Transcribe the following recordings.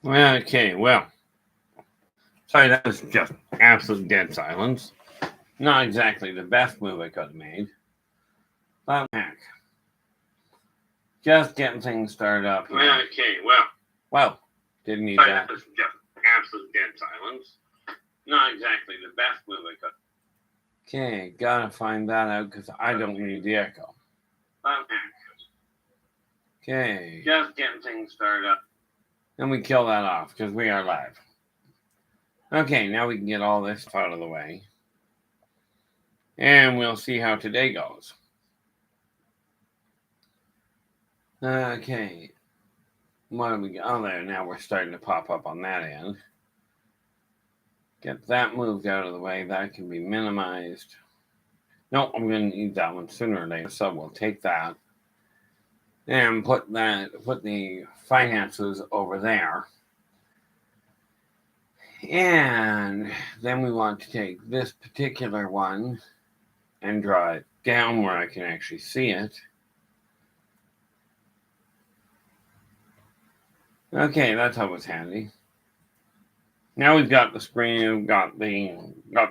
Okay, well, sorry, that was just absolute dead silence. Not exactly the best move I could have made. But heck. Just getting things started up here. Okay, well, didn't need sorry, that. that was just absolute dead silence. Not exactly the best move I could. Okay, gotta find that out because I don't need the echo. Okay. Just getting things started up. And we kill that off because we are live. Okay, now we can get all this out of the way. And we'll see how today goes. Okay. What do we got? Oh, there. Now we're starting to pop up on that end. Get that moved out of the way. That can be minimized. No, I'm going to need that one sooner or later. So we'll take that and put the finances over there. And then we want to take this particular one and draw it down where I can actually see it. Okay, that's always handy. Now we've got the screen, we've got the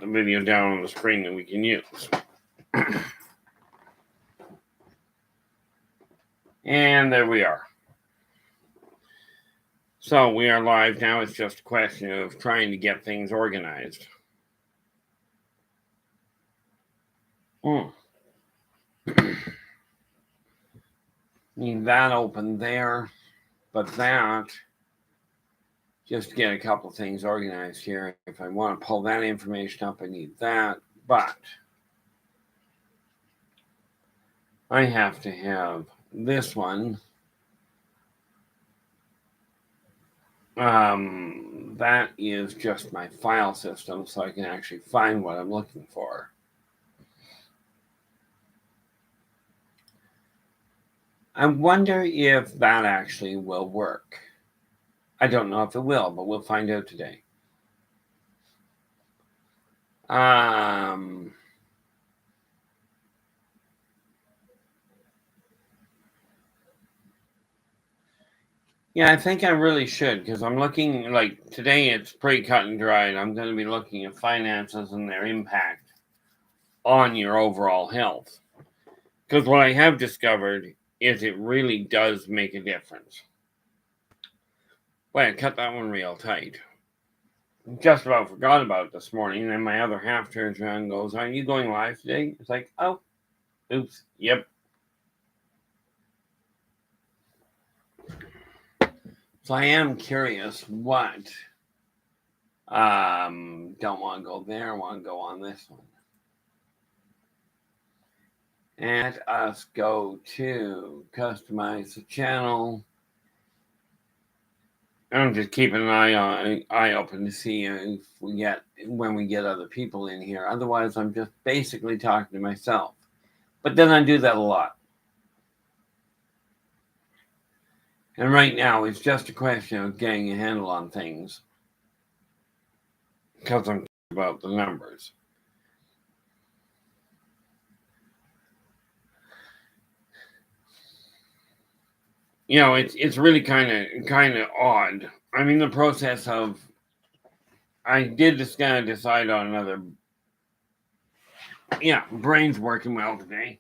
video down on the screen that we can use. And there we are. So we are live now. It's just a question of trying to get things organized. Need that open there, but that, just to get a couple things organized here. If I want to pull that information up, I need that, but I have to have this one. That is just my file system, so I can actually find what I'm looking for. I wonder if that actually will work. I don't know if it will, but we'll find out today. Yeah, I think I really should, because I'm looking, like, today it's pretty cut and dried. I'm going to be looking at finances and their impact on your overall health. Because what I have discovered is it really does make a difference. Wait, I cut that one real tight. Just about forgot about it this morning, and then my other half turns around and goes, "Are you going live today?" It's like, oh, oops, yep. So I am curious what, don't want to go there, I want to go on this one. And let us go to customize the channel. I'm just keeping an eye open to see if when we get other people in here. Otherwise, I'm just basically talking to myself. But then I do that a lot. And right now, it's just a question of getting a handle on things. Because I'm talking about the numbers. You know, it's really kind of odd. I mean, the process of, I did just kind of decide on another. Yeah, brain's working well today.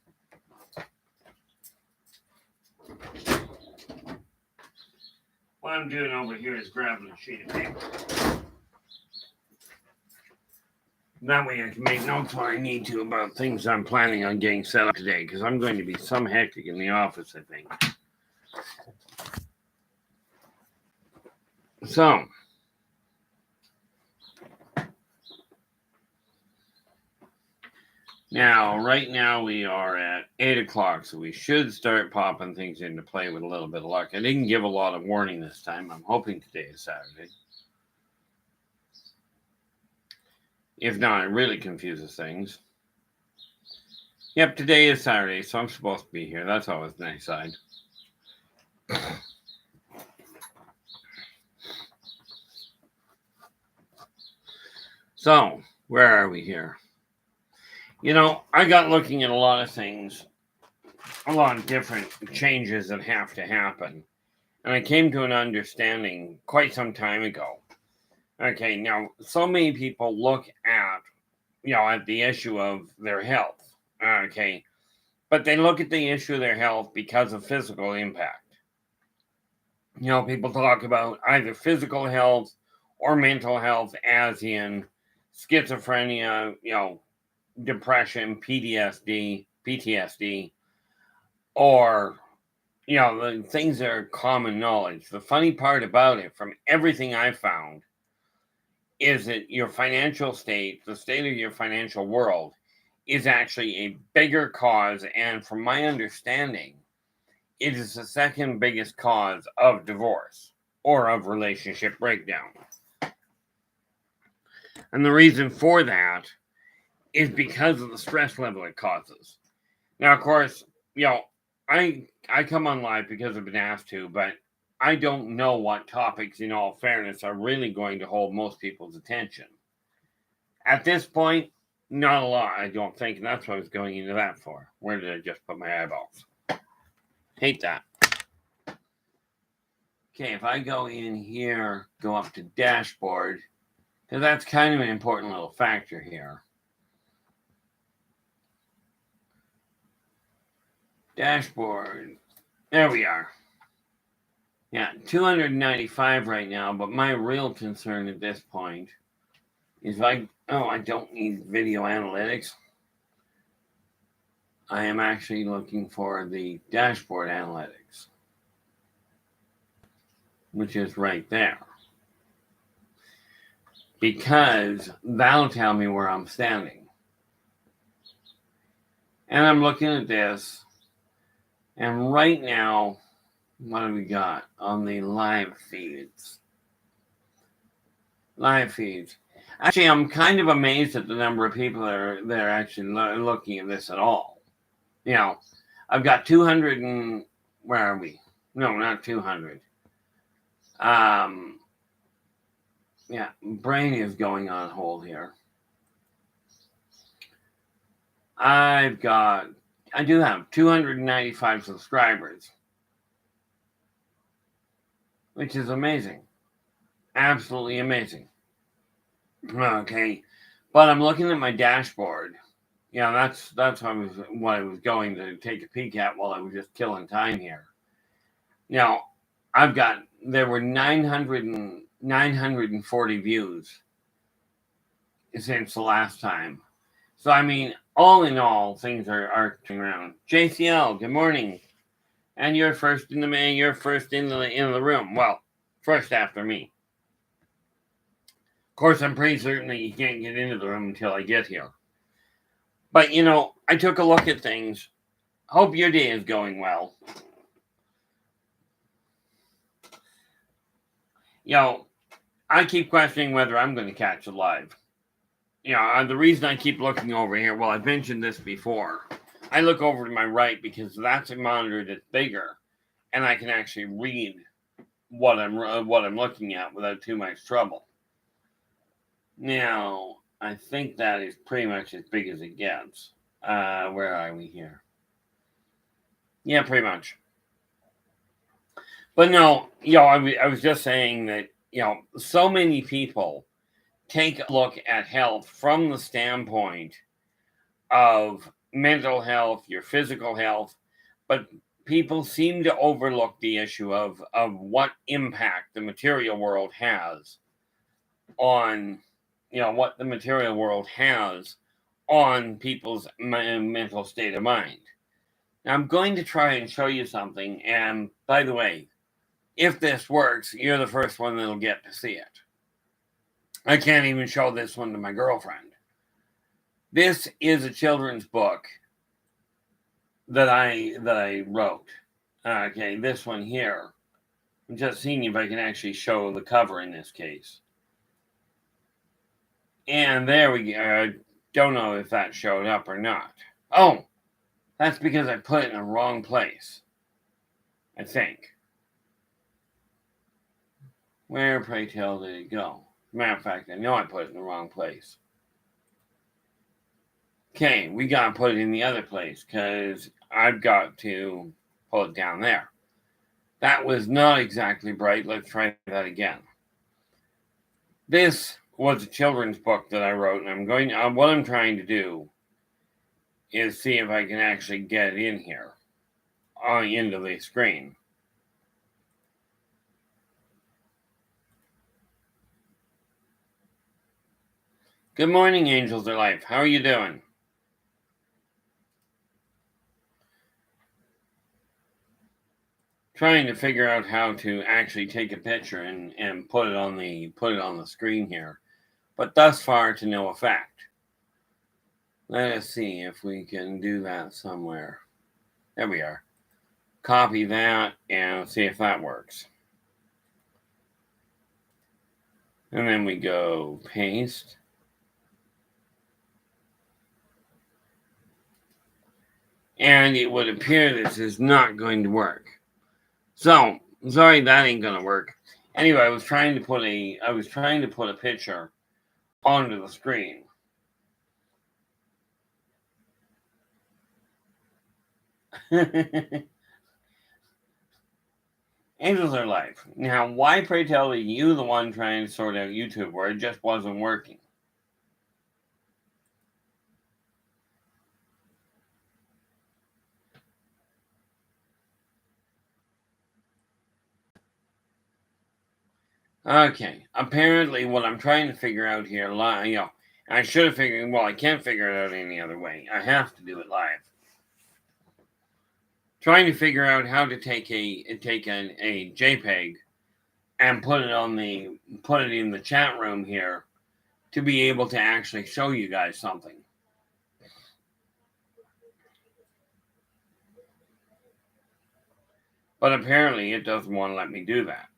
What I'm doing over here is grabbing a sheet of paper. That way I can make notes when I need to about things I'm planning on getting set up today, because I'm going to be some hectic in the office, I think. So, right now we are at 8 o'clock, so we should start popping things into play with a little bit of luck. I didn't give a lot of warning this time. I'm hoping today is Saturday. If not, it really confuses things. Yep, today is Saturday, so I'm supposed to be here. That's always the nice side. So, where are we here? You know, I got looking at a lot of things, a lot of different changes that have to happen. And I came to an understanding quite some time ago. Okay, now so many people look at, at the issue of their health. Okay, but they look at the issue of their health because of physical impact. People talk about either physical health or mental health, as in schizophrenia, depression, PTSD, or the things that are common knowledge. The funny part about it, from everything I found, is that your financial state, the state of your financial world, is actually a bigger cause, and from my understanding, it is the second biggest cause of divorce or of relationship breakdown. And the reason for that is because of the stress level it causes. Now, of course, I come on live because I've been asked to, but I don't know what topics, in all fairness, are really going to hold most people's attention. At this point, not a lot, I don't think, and that's what I was going into that for. Where did I just put my eyeballs? Hate that. Okay, if I go in here, go up to dashboard, because that's kind of an important little factor here. Dashboard. There we are. Yeah, 295 right now, but my real concern at this point is I don't need video analytics. I am actually looking for the dashboard analytics, which is right there. Because that'll tell me where I'm standing. And I'm looking at this, and right now, what do we got on the live feeds? Actually, I'm kind of amazed at the number of people that are actually looking at this at all. I've got 200 and where are we? No, not 200. Brain is going on hold here. I do have 295 subscribers, which is amazing. Absolutely amazing. Okay, but I'm looking at my dashboard. That's what I was going to take a peek at while I was just killing time here. There were 940 views since the last time. So, I mean, all in all, things are turning around. JCL, good morning. And you're first in the room. Well, first after me. Of course, I'm pretty certain that you can't get into the room until I get here. But, I took a look at things. Hope your day is going well. I keep questioning whether I'm going to catch it live. The reason I keep looking over here, well, I've mentioned this before. I look over to my right because that's a monitor that's bigger, and I can actually read what I'm looking at without too much trouble. Now, I think that is pretty much as big as it gets. Where are we here? Yeah, pretty much. But no, I was just saying that, so many people take a look at health from the standpoint of mental health, your physical health, but people seem to overlook the issue of what impact the material world has on, what the material world has on people's mental state of mind. Now, I'm going to try and show you something, and by the way, if this works, you're the first one that'll get to see it. I can't even show this one to my girlfriend. This is a children's book that I wrote. Okay, this one here. I'm just seeing if I can actually show the cover in this case. And there we go. I don't know if that showed up or not. Oh, that's because I put it in the wrong place, I think. Where, pray tell, did it go? Matter of fact, I know I put it in the wrong place. Okay, we got to put it in the other place because I've got to pull it down there. That was not exactly bright. Let's try that again. This was a children's book that I wrote, and what I'm trying to do is see if I can actually get it in here, into the screen. Good morning, Angels of Life. How are you doing? Trying to figure out how to actually take a picture and put it on the screen here, but thus far to no effect. Let us see if we can do that somewhere. There we are. Copy that and see if that works. And then we go paste. And it would appear this is not going to work. So, sorry, that ain't gonna work. Anyway, I was trying to put a picture onto the screen. Angels are life. Now, why, pray tell, are you the one trying to sort out YouTube where it just wasn't working? Okay, apparently what I'm trying to figure out here, I should have figured, well, I can't figure it out any other way. I have to do it live. Trying to figure out how to take a JPEG and put it in the chat room here to be able to actually show you guys something. But apparently it doesn't want to let me do that.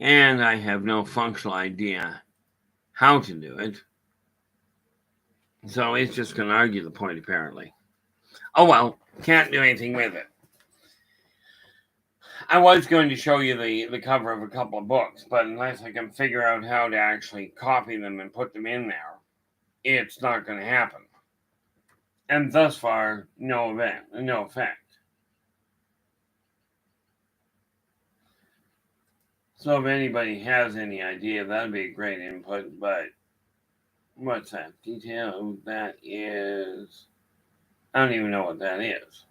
And I have no functional idea how to do it. So it's just going to argue the point, apparently. Oh well, can't do anything with it. I was going to show you the cover of a couple of books, but unless I can figure out how to actually copy them and put them in there, it's not going to happen. And thus far, no effect. So if anybody has any idea, that'd be a great input, but what's that? Detail, that is... I don't even know what that is.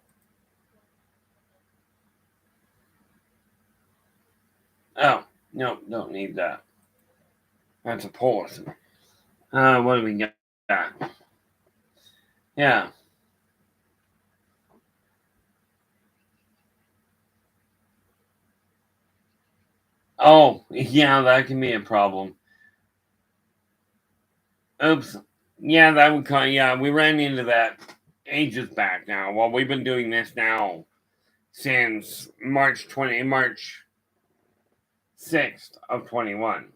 Oh, no, don't need that. That's a policy. What do we got? Yeah. Oh, yeah, that can be a problem. Oops. Yeah, that would come. Yeah, we ran into that ages back now. Well, we've been doing this now since March 6th of 21.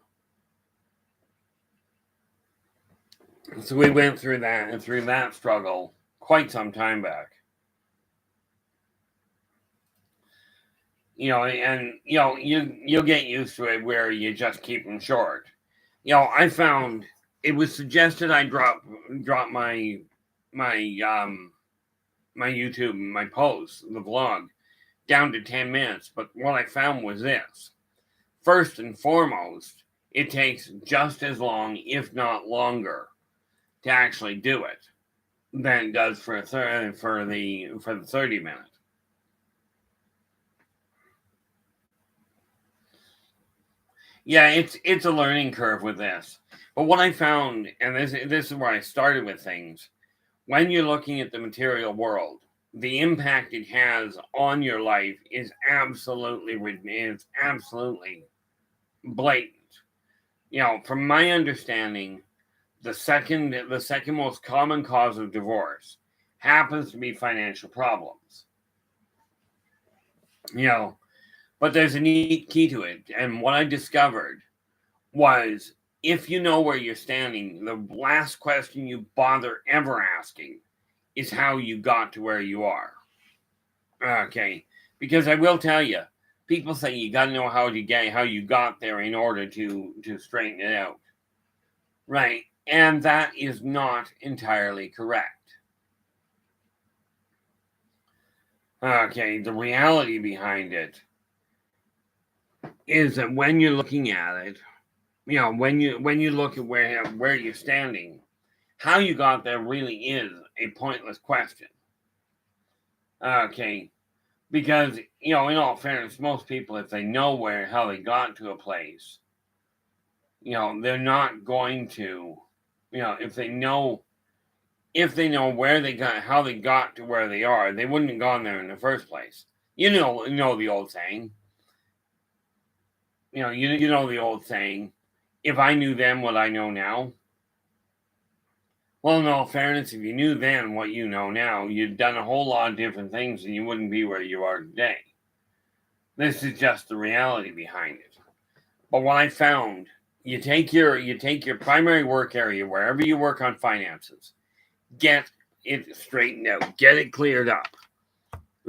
So we went through that struggle quite some time back. And you'll get used to it where you just keep them short. I found it was suggested I drop my YouTube, my posts, the vlog, down to 10 minutes. But what I found was this. First and foremost, it takes just as long, if not longer, to actually do it than it does for the 30 minutes. Yeah, it's a learning curve with this. But what I found, and this is where I started with things, when you're looking at the material world, the impact it has on your life is absolutely blatant. From my understanding, the second most common cause of divorce happens to be financial problems. But there's a neat key to it. And what I discovered was, if you know where you're standing, the last question you bother ever asking is how you got to where you are. Okay. Because I will tell you, people say you got to know how you got there in order to straighten it out. Right. And that is not entirely correct. Okay, the reality behind it is that when you're looking at it, when you look at where you're standing, how you got there really is a pointless question. Okay, because in all fairness, most people, if they know how they got to a place, they're not going to, if they know where they got, how they got to where they are, they wouldn't have gone there in the first place. You know the old saying. You know the old saying, if I knew then what I know now. Well, in all fairness, if you knew then what you know now, you'd done a whole lot of different things and you wouldn't be where you are today. This is just the reality behind it. But what I found, you take your primary work area, wherever you work on finances, get it straightened out, get it cleared up,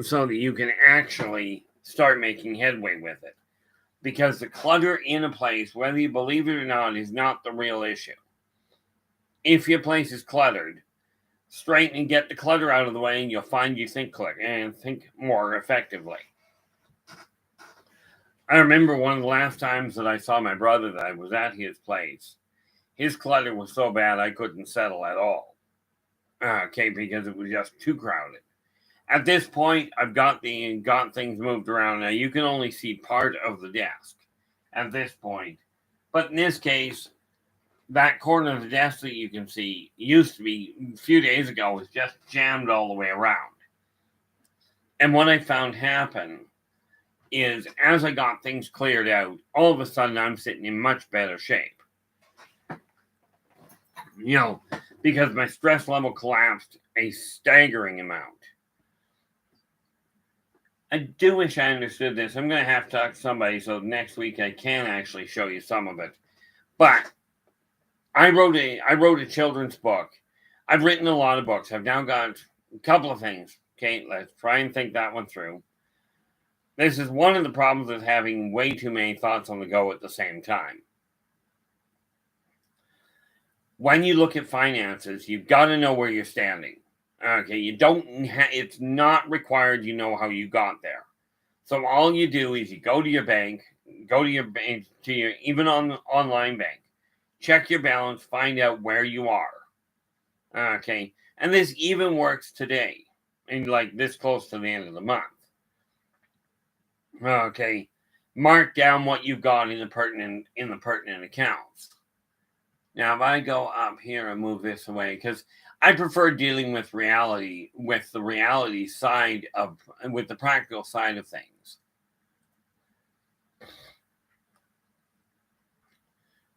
so that you can actually start making headway with it. Because the clutter in a place, whether you believe it or not, is not the real issue. If your place is cluttered, straighten and get the clutter out of the way, and you'll find you think more effectively. I remember one of the last times that I saw my brother, that I was at his place. His clutter was so bad I couldn't settle at all. Okay, because it was just too crowded. At this point, I've got things moved around. Now you can only see part of the desk at this point, but in this case, that corner of the desk that you can see used to be, a few days ago, was just jammed all the way around. And what I found happen is, as I got things cleared out, all of a sudden I'm sitting in much better shape. Because my stress level collapsed a staggering amount. I do wish I understood this. I'm going to have to talk to somebody so next week I can actually show you some of it. But I wrote a children's book. I've written a lot of books. I've now got a couple of things. Okay, let's try and think that one through. This is one of the problems with having way too many thoughts on the go at the same time. When you look at finances, you've got to know where you're standing. Okay, it's not required you know how you got there. So all you do is you go to your bank, even on online bank, check your balance, find out where you are. Okay, and this even works today, and like this close to the end of the month. Okay, mark down what you've got in the pertinent accounts. Now, if I go up here and move this away, because I prefer dealing with reality, with the practical side of things.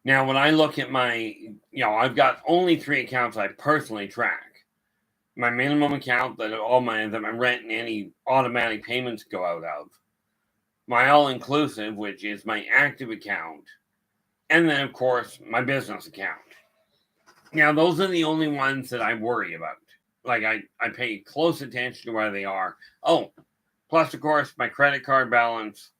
Now, when I look at I've got only 3 accounts I personally track. My minimum account that my rent and any automatic payments go out of. My all-inclusive, which is my active account. And then, of course, my business account. Now, those are the only ones that I worry about. Like, I pay close attention to where they are. Oh, plus, of course, my credit card balance.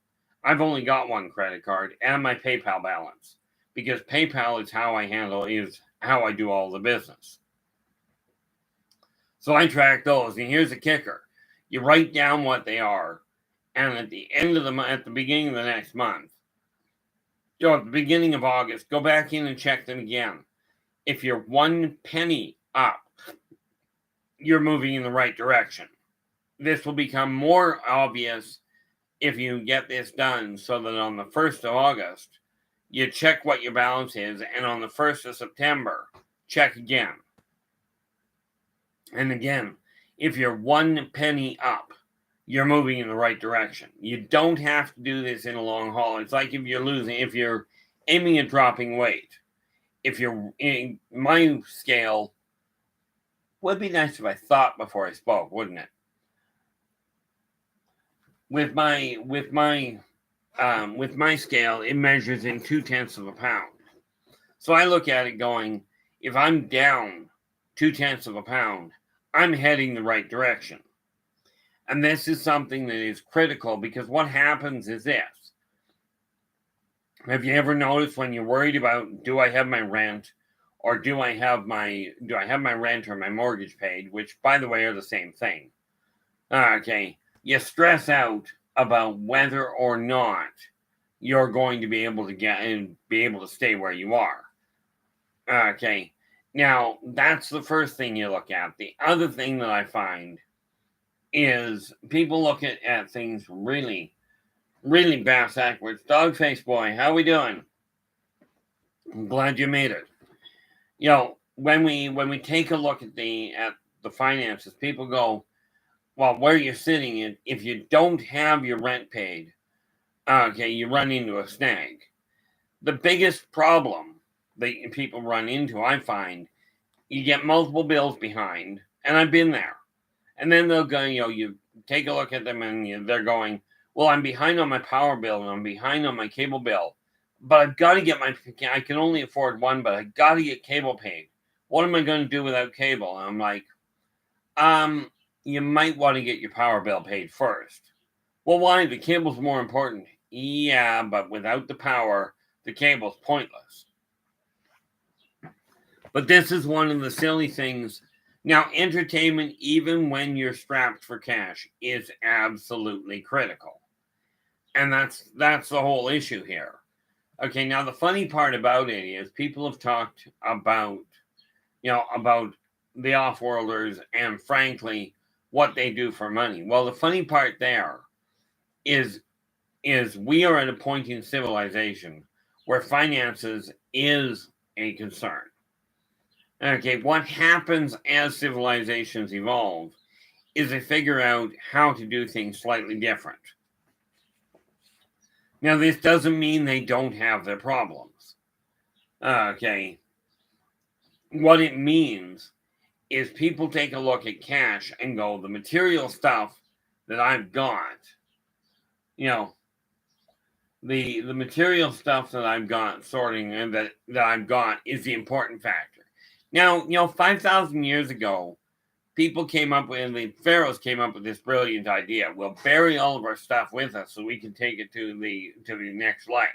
I've only got one credit card, and my PayPal balance. Because PayPal is how I do all the business. So I track those. And here's the kicker. You write down what they are. And at the end of the month, at the beginning of the next month, at the beginning of August, go back in and check them again. If you're 1 penny up, you're moving in the right direction. This will become more obvious if you get this done, so that on the 1st of August, you check what your balance is, and on the 1st of September, check again. And again, if you're 1 penny up, you're moving in the right direction. You don't have to do this in a long haul. It's like if you're aiming at dropping weight. If you're in my scale, would be nice if I thought before I spoke, wouldn't it? With my scale, it measures in 0.2 of a pound. So I look at it going, if I'm down 0.2 of a pound, I'm heading the right direction. And this is something that is critical, because what happens is this. Have you ever noticed when you're worried about, do I have my rent, or do I have my rent or my mortgage paid, which by the way are the same thing. Okay, you stress out about whether or not you're going to be able to get and be able to stay where you are. Okay, now that's the first thing you look at. The other thing that I find is people look at things really, really backwards. Dogface boy, how we doing? I'm glad you made it. You know, when we take a look at the finances, people go, well, where you're sitting, if you don't have your rent paid, okay, you run into a snag. The biggest problem that people run into, I find, you get multiple bills behind, and I've been there. And then they'll go, you take a look at them and they're going, well, I'm behind on my power bill and I'm behind on my cable bill, but I've got to get I can only afford one, but I got to get cable paid. What am I going to do without cable? And I'm like, you might want to get your power bill paid first. Well, why? The cable's more important. Yeah, but without the power, the cable's pointless. But this is one of the silly things. Now, entertainment, even when you're strapped for cash, is absolutely critical. And that's the whole issue here. Okay, now the funny part about it is people have talked about, about the off-worlders and frankly, what they do for money. Well, the funny part there is we are at a point in civilization where finances is a concern. Okay, what happens as civilizations evolve is they figure out how to do things slightly different. Now, this doesn't mean they don't have their problems. Okay, what it means is people take a look at cash and go, the material stuff that I've got, the material stuff that I've got sorting and that I've got is the important factor. Now, 5,000 years ago, the pharaohs came up with this brilliant idea. We'll bury all of our stuff with us so we can take it to the next life.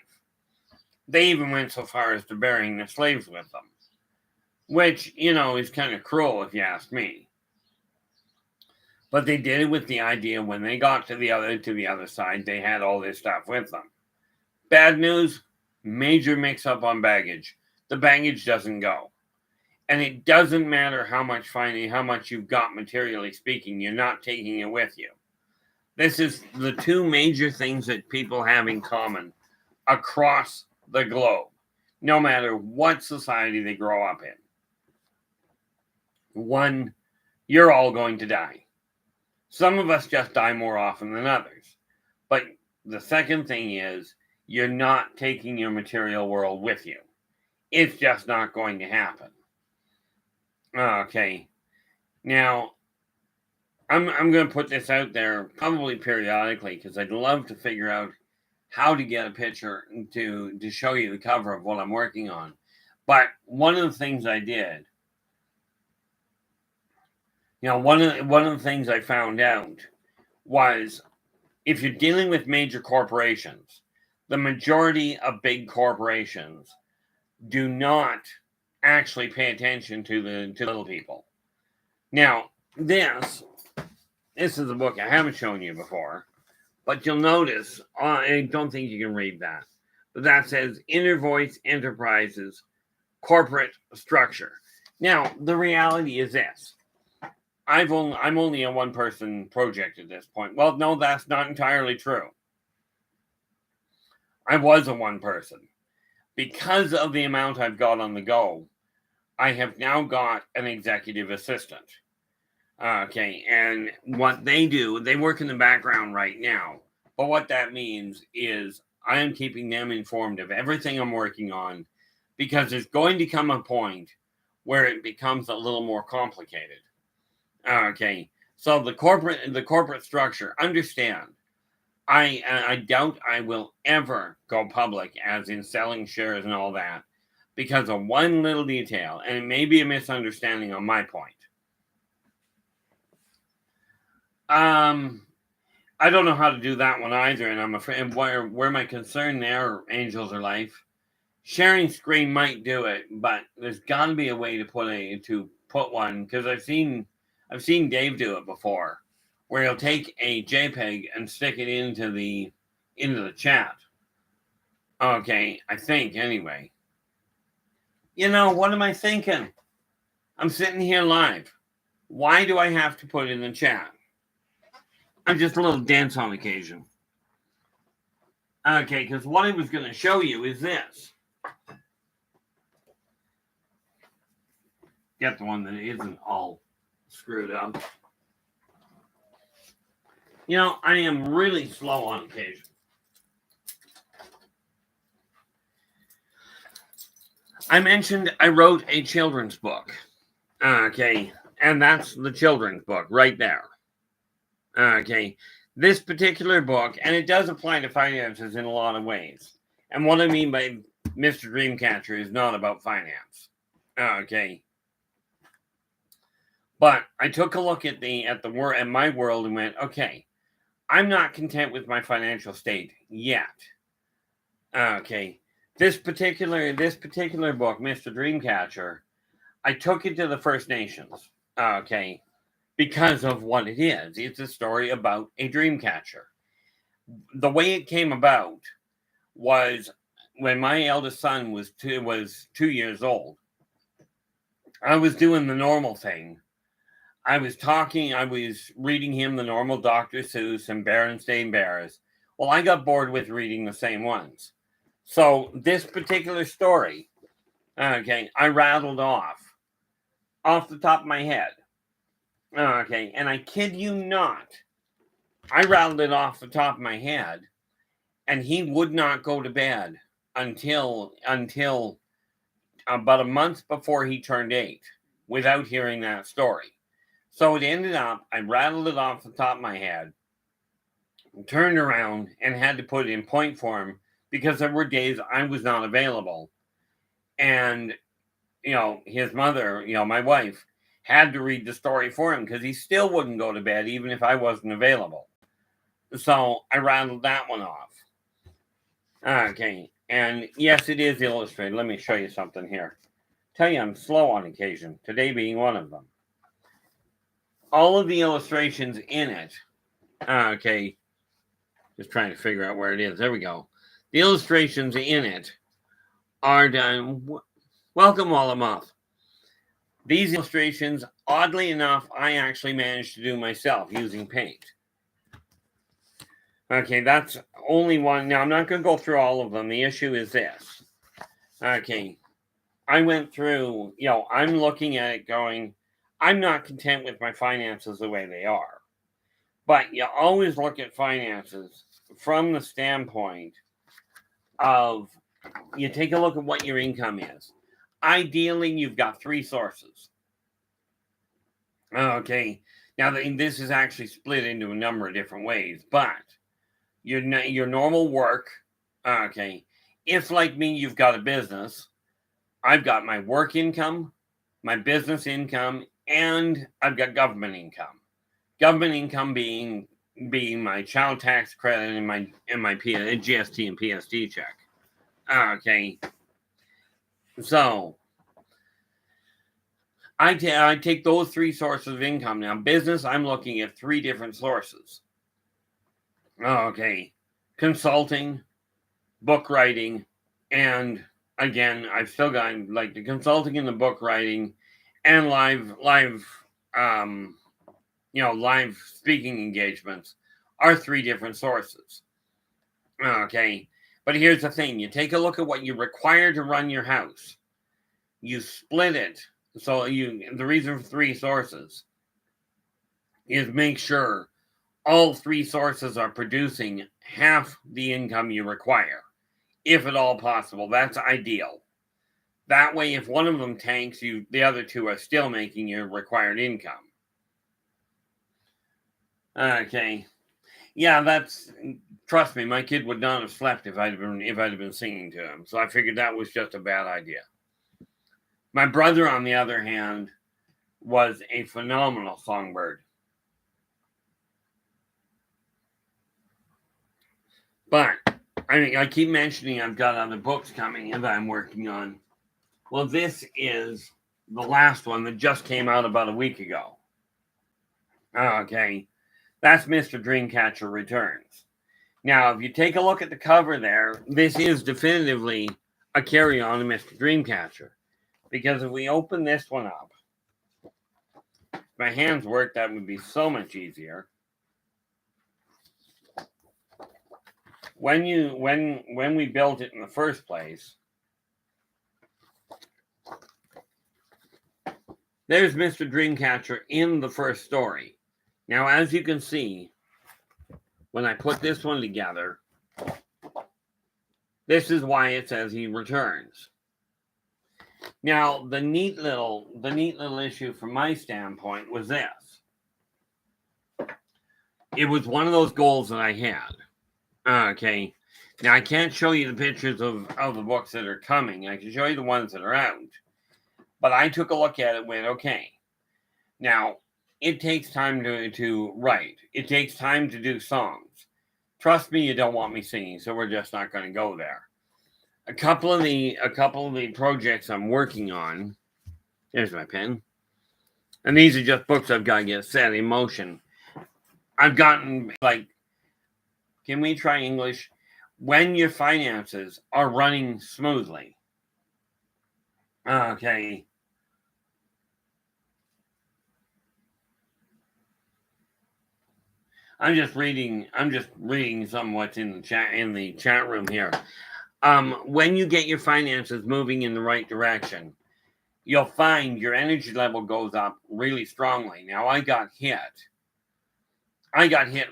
They even went so far as to burying the slaves with them, which, is kind of cruel if you ask me. But they did it with the idea when they got to the other side, they had all this stuff with them. Bad news, major mix-up on baggage. The baggage doesn't go. And it doesn't matter how much you've got materially speaking, you're not taking it with you. This is the two major things that people have in common across the globe, no matter what society they grow up in. One, you're all going to die. Some of us just die more often than others. But the second thing is, you're not taking your material world with you. It's just not going to happen. Okay. Now, I'm going to put this out there probably periodically because I'd love to figure out how to get a picture to show you the cover of what I'm working on. But one of the things I did, one of the things I found out was if you're dealing with major corporations, the majority of big corporations do not actually pay attention to the little people. Now, this is a book I haven't shown you before, but you'll notice, I don't think you can read that, but that says Inner Voice Enterprises Corporate Structure. Now, the reality is this. I'm only a one-person project at this point. Well, no, that's not entirely true. I was a one-person. Because of the amount I've got on the go, I have now got an executive assistant. Okay, and what they do, they work in the background right now. But what that means is I am keeping them informed of everything I'm working on because there's going to come a point where it becomes a little more complicated. Okay, so the corporate structure, understand, I doubt I will ever go public as in selling shares and all that because of one little detail, and it may be a misunderstanding on my point. I don't know how to do that one either, and I'm afraid where my concern there, Angels are Life, Sharing screen might do it, but there's got to be a way to put one, because I've seen Dave do it before, where he'll take a JPEG and stick it into the chat. Okay, I think anyway. What am I thinking? I'm sitting here live. Why do I have to put it in the chat? I'm just a little dense on occasion. Okay, because what I was going to show you is this. Get the one that isn't all screwed up. I am really slow on occasion. I mentioned I wrote a children's book. Okay, and that's the children's book right there. Okay, this particular book, and it does apply to finances in a lot of ways. And what I mean by Mr. Dreamcatcher is not about finance. Okay. But I took a look at my world and went, okay, I'm not content with my financial state yet. Okay. This particular book, Mr. Dreamcatcher, I took it to the First Nations. Okay. Because of what it is. It's a story about a dream catcher. The way it came about was when my eldest son was 2 years old. I was doing the normal thing. I was reading him the normal Dr. Seuss and Berenstain Bears. Well, I got bored with reading the same ones. So this particular story, okay, I rattled off the top of my head. Okay, and I kid you not, I rattled it off the top of my head, and he would not go to bed until about a month before he turned 8 without hearing that story. So it ended up, I rattled it off the top of my head, turned around, and had to put it in point form because there were days I was not available. And, his mother, my wife, had to read the story for him because he still wouldn't go to bed even if I wasn't available. So I rattled that one off. Okay, and yes, it is illustrated. Let me show you something here. Tell you I'm slow on occasion, today being one of them. All of the illustrations in it, okay, just trying to figure out where it is. There we go. The illustrations in it are done. Welcome, Wallamoth. These illustrations, oddly enough, I actually managed to do myself using paint. Okay, that's only one. Now, I'm not going to go through all of them. The issue is this. Okay, I went through, I'm looking at it going, I'm not content with my finances the way they are. But you always look at finances from the standpoint of, you take a look at what your income is. Ideally, you've got 3 sources. Okay, now this is actually split into a number of different ways, but your normal work, okay, if like me, you've got a business, I've got my work income, my business income, and I've got government income. Government income being my child tax credit and my GST and PST check. Okay, so I take those 3 sources of income. Now, business, I'm looking at 3 different sources. Okay, consulting, book writing, and again, I've still got like the consulting and the book writing, and live speaking engagements are 3 different sources. Okay, but here's the thing: you take a look at what you require to run your house. You split it. So the reason for 3 sources is make sure all 3 sources are producing half the income you require, if at all possible. That's ideal. That way, if one of them tanks, the other 2 are still making your required income. Okay, yeah, trust me, my kid would not have slept if I'd have been singing to him. So I figured that was just a bad idea. My brother, on the other hand, was a phenomenal songbird. But I mean, I keep mentioning I've got other books coming that I'm working on. Well, this is the last one that just came out about a week ago. Okay, that's Mr. Dreamcatcher Returns. Now, if you take a look at the cover there, this is definitively a carry-on to Mr. Dreamcatcher. Because if we open this one up, if my hands work, that would be so much easier. When we built it in the first place, there's Mr. Dreamcatcher in the first story. Now, as you can see, when I put this one together, this is why it says he returns. Now, the neat little issue from my standpoint was this. It was one of those goals that I had. Okay. Now, I can't show you the pictures of the books that are coming. I can show you the ones that are out. But I took a look at it and went, okay. Now, it takes time to write. It takes time to do songs. Trust me, you don't want me singing, so we're just not going to go there. A couple of the projects I'm working on. There's my pen. And these are just books I've got to get set in motion. I've gotten, like, can we try English? When your finances are running smoothly. Okay. I'm just reading some what's in the chat room here. When you get your finances moving in the right direction, you'll find your energy level goes up really strongly. Now, I got hit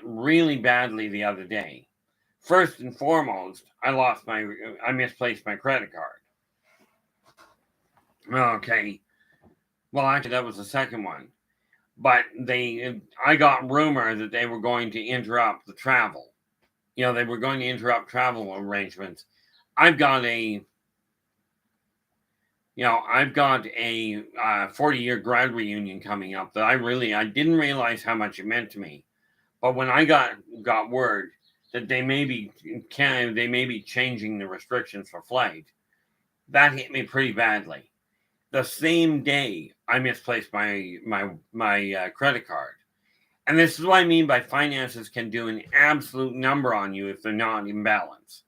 really badly the other day. First and foremost, I misplaced my credit card. Okay. Well, actually, that was the second one. But I got rumor that they were going to interrupt the travel. You know, they were going to interrupt travel arrangements. I've got a 40-year grad reunion coming up that I didn't realize how much it meant to me. But when I got word that they may be changing the restrictions for flight, that hit me pretty badly. The same day, I misplaced my credit card. And this is what I mean by finances can do an absolute number on you if they're not in balance.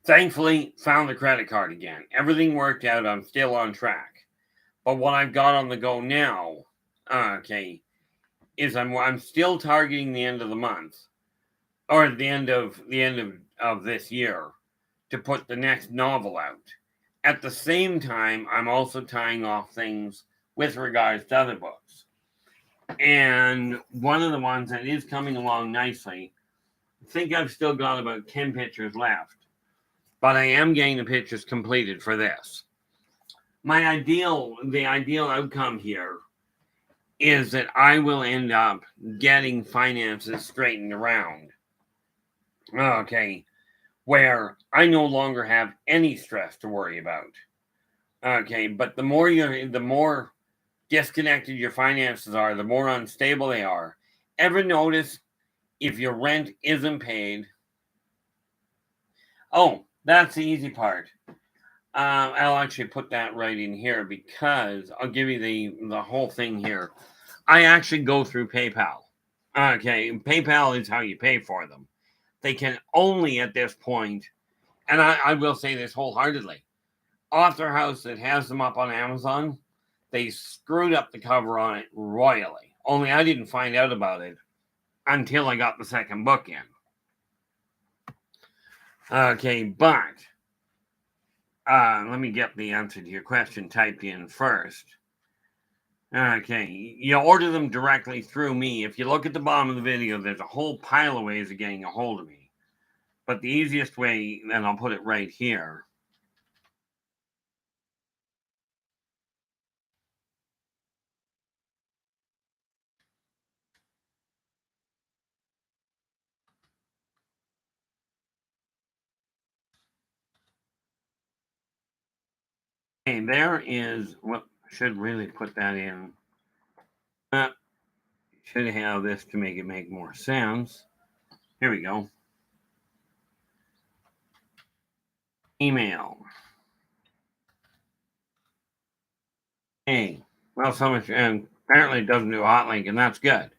Thankfully, found the credit card again. Everything worked out. I'm still on track. But what I've got on the go now, okay, is I'm still targeting the end of the month, or the end of this year, to put the next novel out. At the same time, I'm also tying off things with regards to other books. And one of the ones that is coming along nicely, I think I've still got about 10 pictures left, but I am getting the pictures completed for this. The ideal outcome here is that I will end up getting finances straightened around. Okay. Where I no longer have any stress to worry about. Okay, but the more disconnected your finances are, the more unstable they are. Ever notice if your rent isn't paid? Oh, that's the easy part. I'll actually put that right in here because I'll give you the whole thing here. I actually go through PayPal. Okay, PayPal is how you pay for them. They can only at this point, and I will say this wholeheartedly, Author House that has them up on Amazon, they screwed up the cover on it royally. Only I didn't find out about it until I got the second book in. Okay, but let me get the answer to your question typed in first. Okay, you order them directly through me. If you look at the bottom of the video, there's a whole pile of ways of getting a hold of me. But the easiest way, and I'll put it right here. Okay, there is what should really put that in. Should have this to make it make more sense. Here we go. email. Hey, well, so much, and apparently it doesn't do a hot link, and that's good.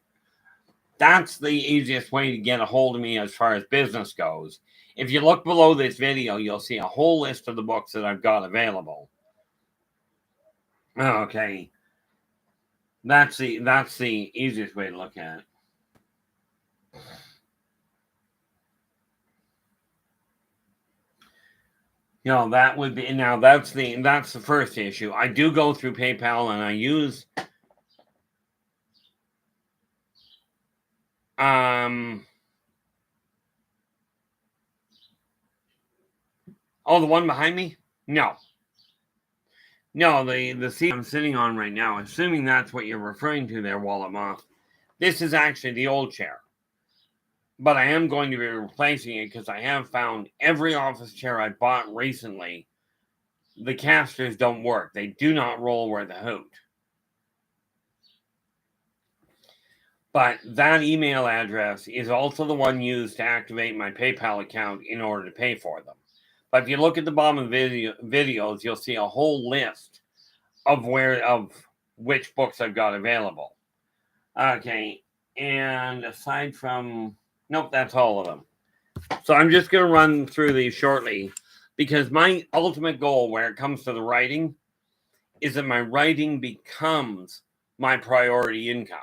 That's the easiest way to get a hold of me as far as business goes. If you look below this video, you'll see a whole list of the books that I've got available. Okay. That's the easiest way to look at it. You know, that would be, now that's the first issue. I do go through PayPal and I use oh, the one behind me? No, the seat I'm sitting on right now, assuming that's what you're referring to there, Wallet Moth. This is actually the old chair, but I am going to be replacing it because I have found every office chair I bought recently, the casters don't work. They do not roll worth a hoot. But that email address is also the one used to activate my PayPal account in order to pay for them. But if you look at the bottom of the videos, you'll see a whole list of which books I've got available. Okay, and aside from, nope, that's all of them. So I'm just going to run through these shortly because my ultimate goal where it comes to the writing is that my writing becomes my priority income.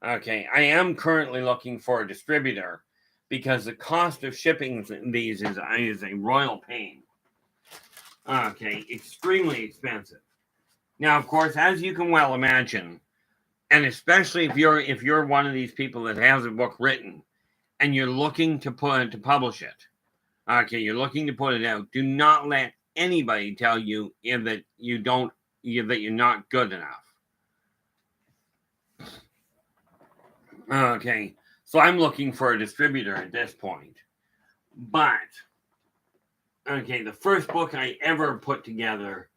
Okay, I am currently looking for a distributor because the cost of shipping these is a royal pain. Okay, extremely expensive. Now, of course, as you can well imagine, and especially if you're one of these people that has a book written and you're looking to publish it, okay, you're looking to put it out, do not let anybody tell you that you're not good enough. Okay, so I'm looking for a distributor at this point. But, okay, the first book I ever put together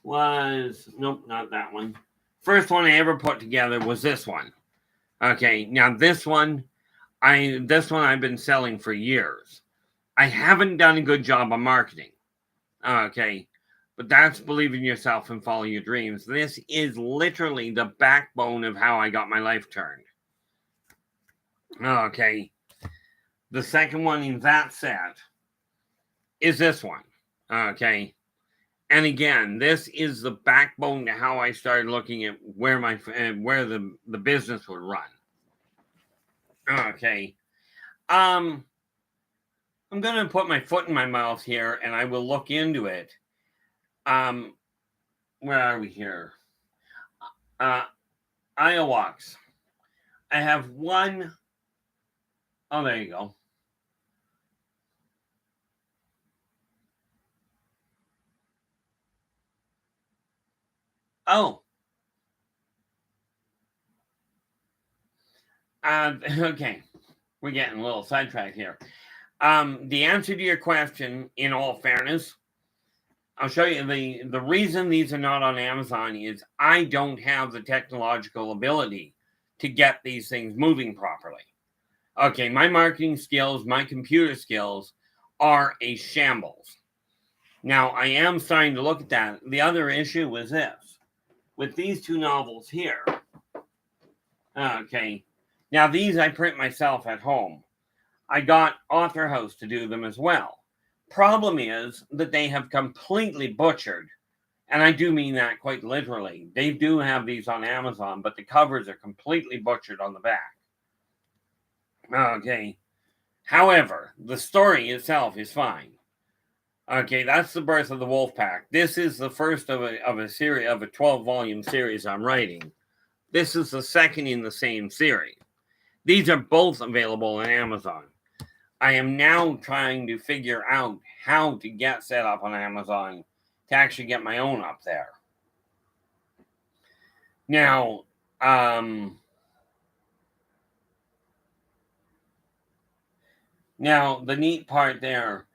was, nope, not that one. First one I ever put together was this one. Okay, now this one I've been selling for years. I haven't done a good job on marketing. Okay, but that's believe in yourself and follow your dreams. This is literally the backbone of how I got my life turned. Okay, the second one in that set is this one. Okay, and again, this is the backbone to how I started looking at where the business would run. Okay, I'm gonna put my foot in my mouth here, and I will look into it. Where are we here? Iowax. I have one. Oh, there you go. Oh. Okay. We're getting a little sidetracked here. The answer to your question, in all fairness, I'll show you the reason these are not on Amazon is I don't have the technological ability to get these things moving properly. Okay, my marketing skills, my computer skills are a shambles. Now, I am starting to look at that. The other issue was this. With these two novels here, okay, now these I print myself at home. I got Author House to do them as well. Problem is that they have completely butchered, and I do mean that quite literally. They do have these on Amazon, but the covers are completely butchered on the back. Okay. However, the story itself is fine. Okay, that's the birth of the Wolf Pack. This is the first of a series of a 12-volume series I'm writing. This is the second in the same series. These are both available on Amazon. I am now trying to figure out how to get set up on Amazon to actually get my own up there. Now, the neat part there,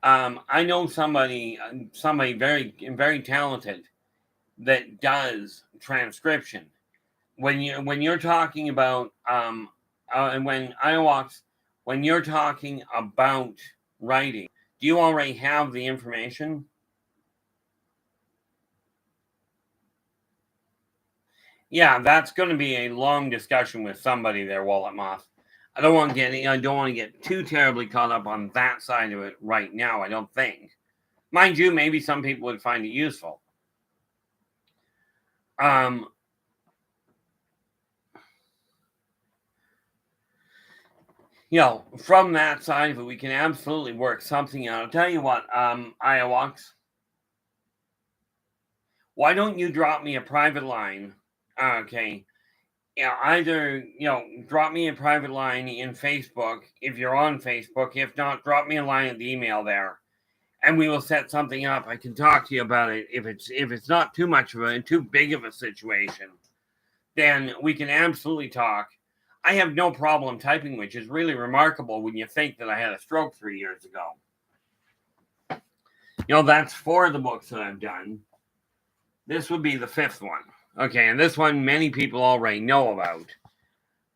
I know somebody very, very talented that does transcription. When you're talking about when you're talking about writing, Do you already have the information? Yeah, that's going to be a long discussion with somebody there, Wallet Moth. I don't want to get too terribly caught up on that side of it right now, I don't think. Mind you, maybe some people would find it useful. From that side of it, we can absolutely work something out. I'll tell you what, Iowax, why don't you drop me a private line? Okay. Either, drop me a private line in Facebook if you're on Facebook. If not, drop me a line at the email there, and we will set something up. I can talk to you about it. If it's not too much of too big of a situation, then we can absolutely talk. I have no problem typing, which is really remarkable when you think that I had a stroke 3 years ago. That's 4 of the books that I've done. This would be the 5th one. Okay, and this one many people already know about.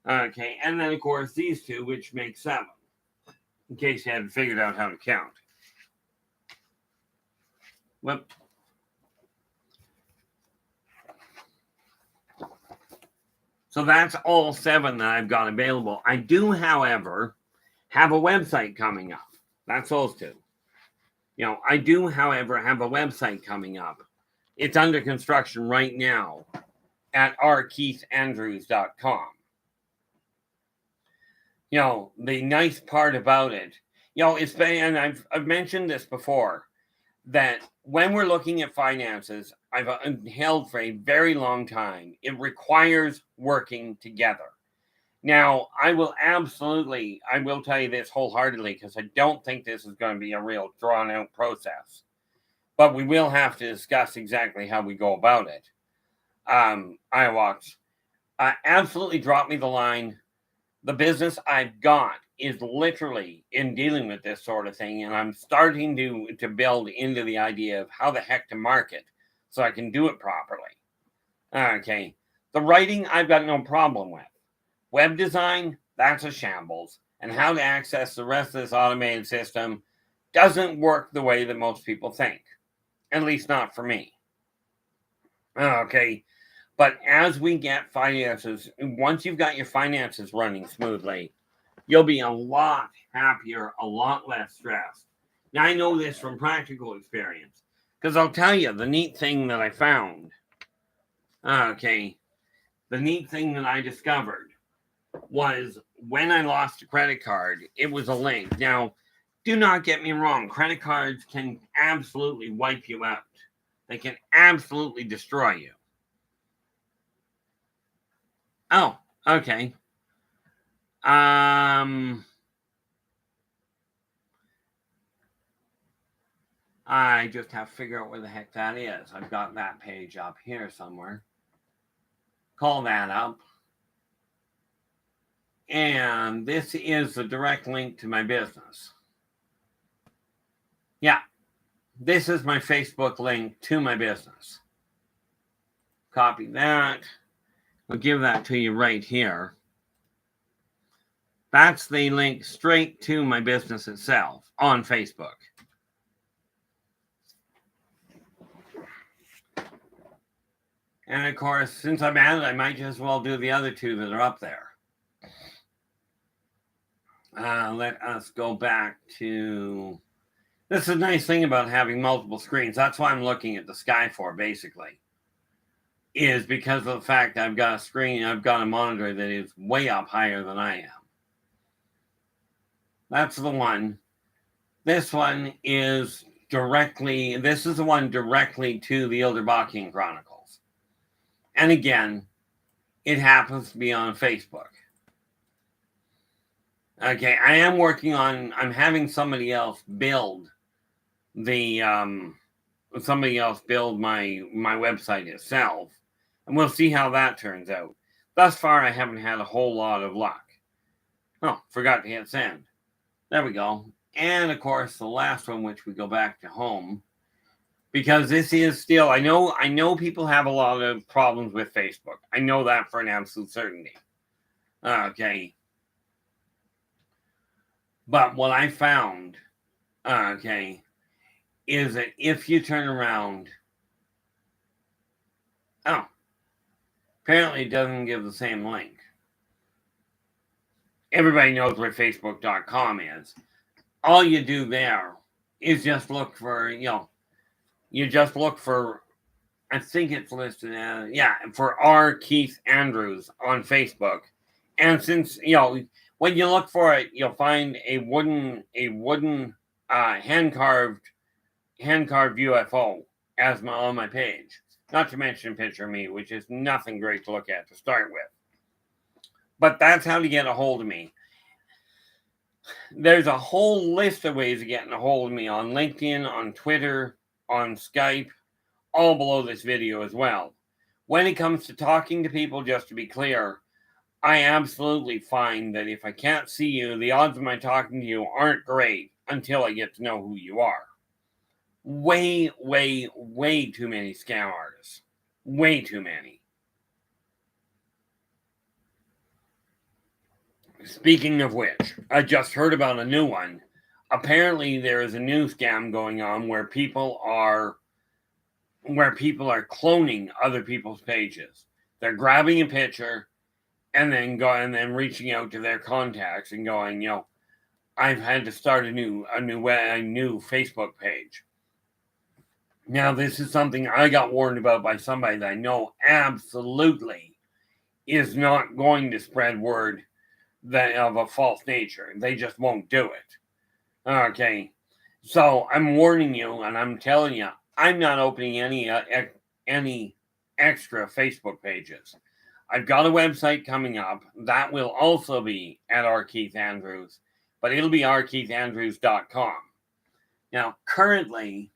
Okay, and then, of course, these 2, which make 7, in case you hadn't figured out how to count. Whoop. So that's all 7 that I've got available. I do, however, have a website coming up. That's those 2. I do, however, have a website coming up. It's under construction right now at rkeithandrews.com. The nice part about it, it's been, and I've mentioned this before, that when we're looking at finances, I've held for a very long time, it requires working together. Now, I will tell you this wholeheartedly, because I don't think this is going to be a real drawn-out process. But we will have to discuss exactly how we go about it. Iowax, absolutely drop me the line. The business I've got is literally in dealing with this sort of thing, and I'm starting to build into the idea of how the heck to market so I can do it properly. Okay. The writing, I've got no problem with. Web design, that's a shambles. And how to access the rest of this automated system doesn't work the way that most people think. At least not for me. Okay. But as we get finances, once you've got your finances running smoothly, you'll be a lot happier, a lot less stressed. Now, I know this from practical experience, because I'll tell you the neat thing that I found. Okay. The neat thing that I discovered was when I lost a credit card, it was a link. Now, do not get me wrong. Credit cards can absolutely wipe you out. They can absolutely destroy you. Oh, okay. I just have to figure out where the heck that is. I've got that page up here somewhere. Call that up. And this is the direct link to my business. Yeah. This is my Facebook link to my business. Copy that. I'll give that to you right here. That's the link straight to my business itself on Facebook. And of course, since I'm at it, I might just as well do the other 2 that are up there. Let us go back to... This is a nice thing about having multiple screens. That's why I'm looking at the sky for, basically. Is because of the fact that I've got a screen, I've got a monitor that is way up higher than I am. That's the one. This one is this is the one directly to the Yldrbacian Chronicles. And again, it happens to be on Facebook. Okay, I'm having somebody else build my website itself, and we'll see how that turns out. Thus far, I haven't had a whole lot of luck. Oh, forgot to hit send. There we go. And of course, the last one, which we go back to home, because this is still, I know people have a lot of problems with Facebook. I know that for an absolute certainty. Okay. But what I found okay, is that if you turn around, oh, apparently it doesn't give the same link. Everybody knows where Facebook.com is. All you do there is just look for, you just look for, I think it's listed as, for R. Keith Andrews on Facebook. And since, when you look for it, you'll find a wooden hand-carved UFO as on my page. Not to mention a picture of me, which is nothing great to look at to start with. But that's how to get a hold of me. There's a whole list of ways of getting a hold of me on LinkedIn, on Twitter, on Skype, all below this video as well. When it comes to talking to people, just to be clear, I absolutely find that if I can't see you, the odds of my talking to you aren't great until I get to know who you are. Way, way, way too many scam artists. Way too many. Speaking of which, I just heard about a new one. Apparently, there is a new scam going on where people are cloning other people's pages. They're grabbing a picture and then reaching out to their contacts and going, I've had to start a new Facebook page. Now, this is something I got warned about by somebody that I know absolutely is not going to spread word that of a false nature. They just won't do it. Okay. So I'm warning you, and I'm telling you, I'm not opening any extra Facebook pages. I've got a website coming up that will also be at R. Keith Andrews, but it'll be rkeithandrews.com. Now, currently,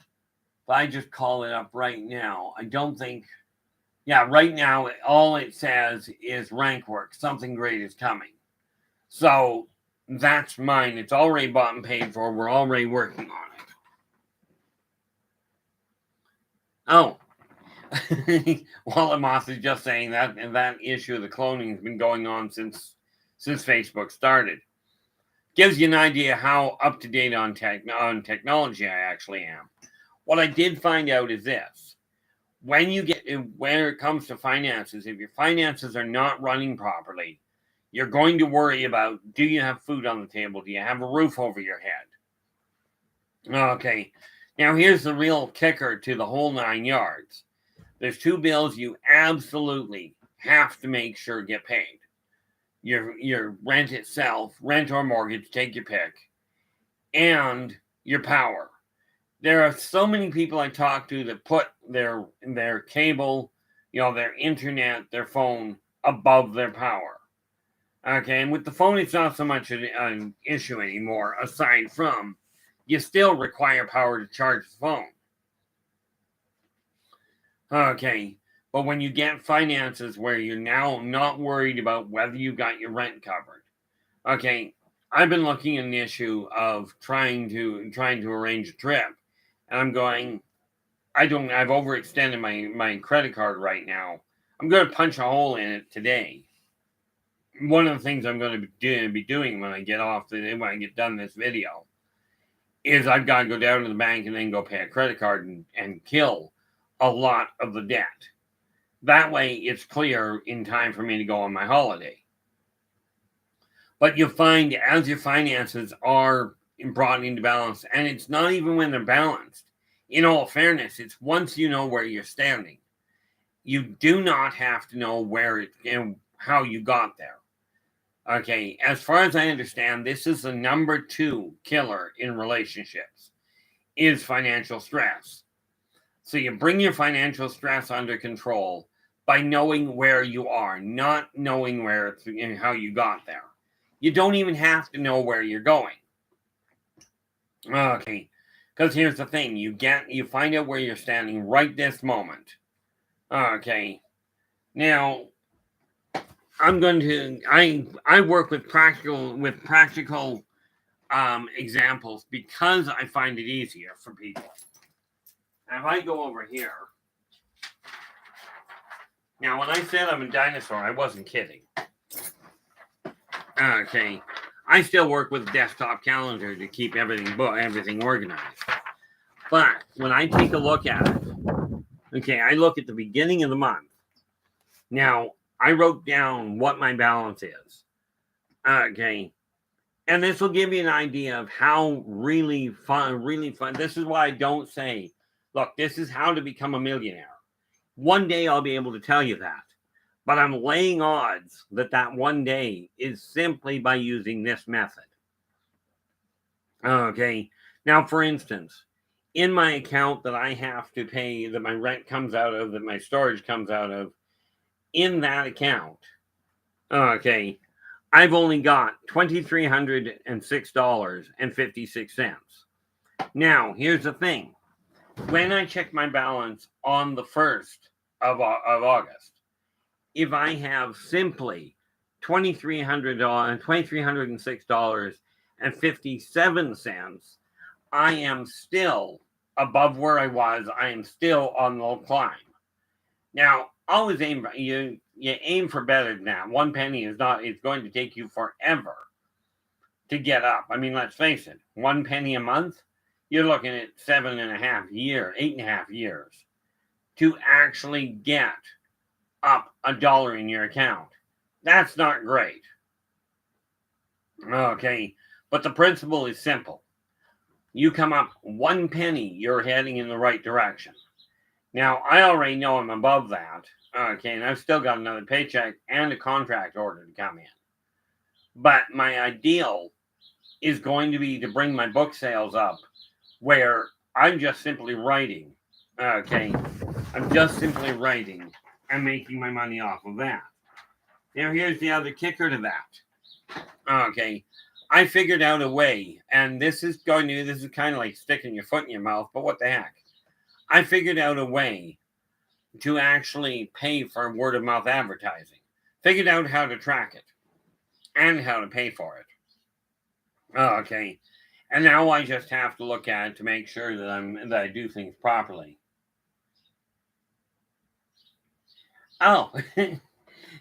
if I just call it up right now, I don't think, right now, all it says is rank work. Something great is coming. So that's mine. It's already bought and paid for. We're already working on it. Oh, Wallet Moss is just saying that issue of the cloning has been going on since Facebook started. Gives you an idea how up to date on technology I actually am. What I did find out is this: when it comes to finances, if your finances are not running properly, you're going to worry about, do you have food on the table? Do you have a roof over your head? Okay. Now, here's the real kicker to the whole 9 yards. There's two bills you absolutely have to make sure get paid. Your rent itself, rent or mortgage, take your pick, and your power. There are so many people I talk to that put their cable, their internet, their phone above their power. Okay, and with the phone, it's not so much an issue anymore, aside from you still require power to charge the phone. Okay, but when you get finances where you're now not worried about whether you got your rent covered. Okay, I've been looking at an issue of trying to arrange a trip, and I'm going, I've overextended my credit card right now. I'm going to punch a hole in it today. One of the things I'm going to be doing when I get done this video is I've got to go down to the bank and then go pay a credit card and kill a lot of the debt. That way it's clear in time for me to go on my holiday. But you'll find as your finances are brought into balance, and it's not even when they're balanced. In all fairness, it's once you know where you're standing. You do not have to know how you got there. Okay, as far as I understand, this is the number 2 killer in relationships, is financial stress. So you bring your financial stress under control by knowing where you are, not knowing how you got there. You don't even have to know where you're going. Okay, because here's the thing: you find out where you're standing right this moment. Okay, now I'm going to I work with practical examples because I find it easier for people. Now, if I go over here, now when I said I'm a dinosaur, I wasn't kidding. Okay, I still work with a desktop calendar to keep everything organized. But when I take a look at it, okay, I look at the beginning of the month. Now, I wrote down what my balance is. Okay. And this will give you an idea of how really fun. This is why I don't say, look, this is how to become a millionaire. One day I'll be able to tell you that. But I'm laying odds that one day is simply by using this method. Okay. Now, for instance, in my account that I have to pay, that my rent comes out of, that my storage comes out of, in that account, okay, I've only got $2,306.56. Now, here's the thing. When I check my balance on the 1st of August, if I have simply $2,306.57, I am still above where I was. I am still on the climb. Now, always aim you aim for better than that. 1 penny is not. It's going to take you forever to get up. I mean, let's face it. 1 penny a month, you're looking at 8.5 years to actually get up $1 in your account. That's not great. Okay, but the principle is simple. You come up 1 penny, you're heading in the right direction. Now, I already know I'm above that. Okay, and I've still got another paycheck and a contract order to come in. But my ideal is going to be to bring my book sales up where I'm just simply writing. Okay, I'm just simply writing and making my money off of that. Now, here's the other kicker to that. Okay, I figured out a way, and this is kind of like sticking your foot in your mouth, but what the heck? I figured out a way to actually pay for word of mouth advertising. Figured out how to track it and how to pay for it. Okay, and now I just have to look at it to make sure that I do things properly. Oh,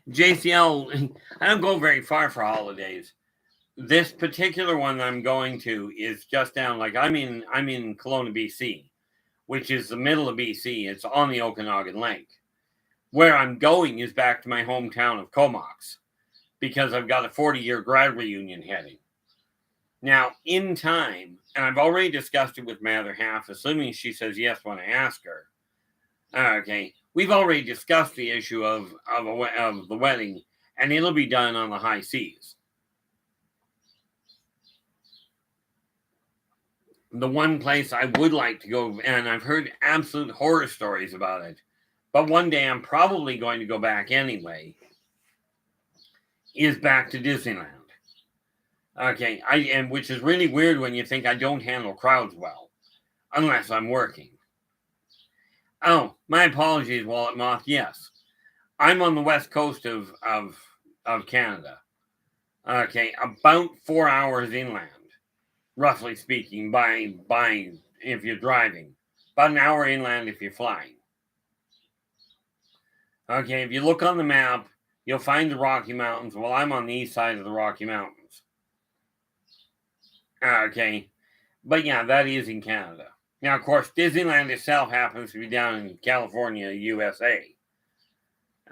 JCL, I don't go very far for holidays. This particular one I'm going to is just down, like I'm in Kelowna, BC, which is the middle of BC. It's on the Okanagan Lake. Where I'm going is back to my hometown of Comox because I've got a 40-year grad reunion heading. Now, in time, and I've already discussed it with my other half, assuming she says yes when I ask her. Okay, we've already discussed the issue of the wedding, and it'll be done on the high seas. The one place I would like to go, and I've heard absolute horror stories about it, but one day I'm probably going to go back anyway, is back to Disneyland. Okay, which is really weird when you think I don't handle crowds well, unless I'm working. Oh, my apologies, Wallet Moth. Yes, I'm on the west coast of Canada. Okay, about 4 hours inland, roughly speaking, by if you're driving. About an hour inland if you're flying. Okay, if you look on the map, you'll find the Rocky Mountains. Well, I'm on the east side of the Rocky Mountains. Okay, but yeah, that is in Canada. Now, of course, Disneyland itself happens to be down in California, USA.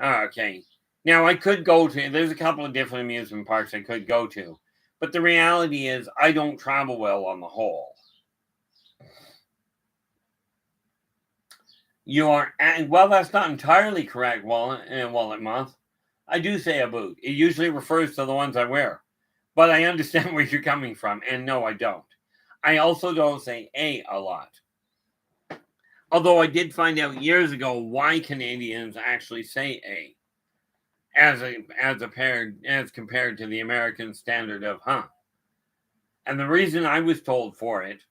Okay, now I could go to, there's a couple of different amusement parks I could go to, but the reality is I don't travel well on the whole. You are, well, that's not entirely correct, Wallet Moth. I do say a boot. It usually refers to the ones I wear. But I understand where you're coming from, and no, I don't. I also don't say a lot. Although I did find out years ago why Canadians actually say a, as compared to the American standard of huh. And the reason I was told for it,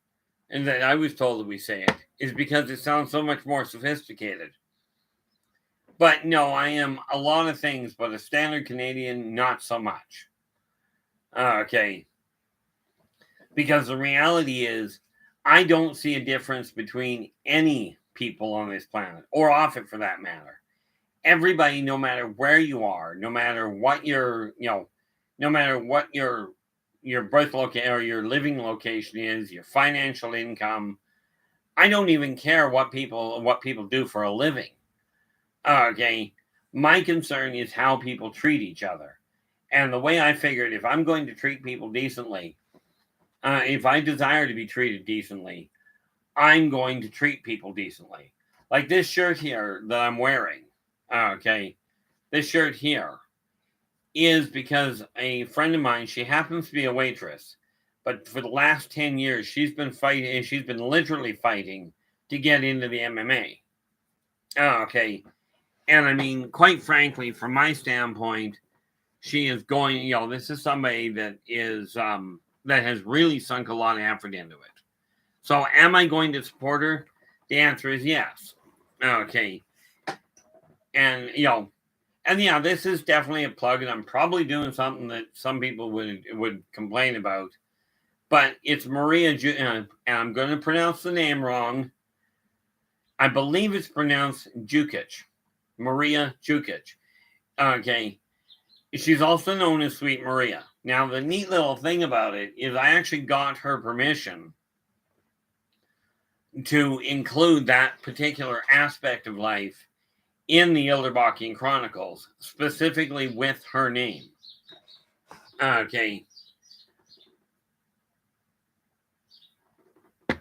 and that I was told that we say it, is because it sounds so much more sophisticated. But no, I am a lot of things, but a standard Canadian, not so much. Okay. Because the reality is, I don't see a difference between any people on this planet, or off it for that matter. Everybody, no matter where you are, no matter what your birth location or your living location is, your financial income. I don't even care what people do for a living. Okay, my concern is how people treat each other. And the way I figured, if I'm going to treat people decently, if I desire to be treated decently, I'm going to treat people decently. Like this shirt here that I'm wearing. Okay, this shirt here is because a friend of mine, she happens to be a waitress, but for the last 10 years, she's been literally fighting to get into the MMA. Okay. And I mean, quite frankly, from my standpoint, she is going, this is somebody that that has really sunk a lot of effort into it. So am I going to support her? The answer is yes. Okay. And, this is definitely a plug, and I'm probably doing something that some people would complain about. But it's Maria, and I'm going to pronounce the name wrong. I believe it's pronounced Jukic. Maria Jukic. Okay. She's also known as Sweet Maria. Now, the neat little thing about it is I actually got her permission to include that particular aspect of life in the Yldrbacian Chronicles, specifically with her name. Okay.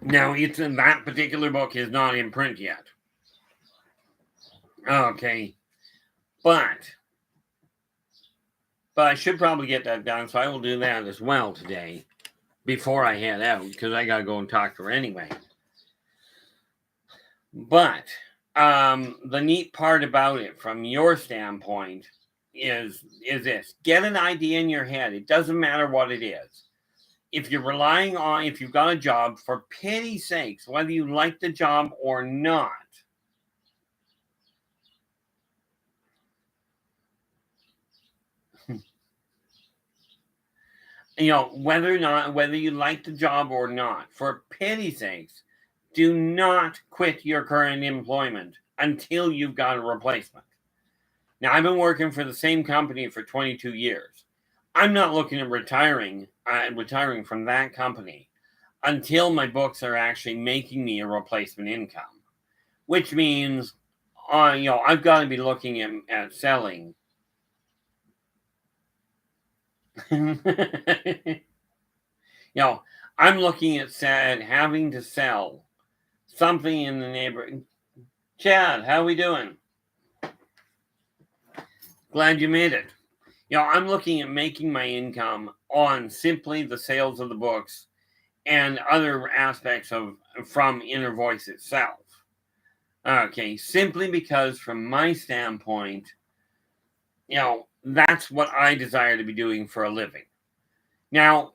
Now, that particular book is not in print yet. Okay. But I should probably get that done, so I will do that as well today before I head out, because I got to go and talk to her anyway. But the neat part about it from your standpoint is this. Get an idea in your head. It doesn't matter what it is. If you're relying on, if you've got a job, for pity's sakes, whether you like the job or not, whether you like the job or not, for pity's sakes, do not quit your current employment until you've got a replacement. Now, I've been working for the same company for 22 years. I'm not looking at retiring from that company until my books are actually making me a replacement income, which means, I've got to be looking at selling. I'm looking at having to sell something in the neighborhood. Chad, how we doing? Glad you made it. I'm looking at making my income on simply the sales of the books and other aspects from Inner Voice itself. Okay, simply because from my standpoint, that's what I desire to be doing for a living. Now,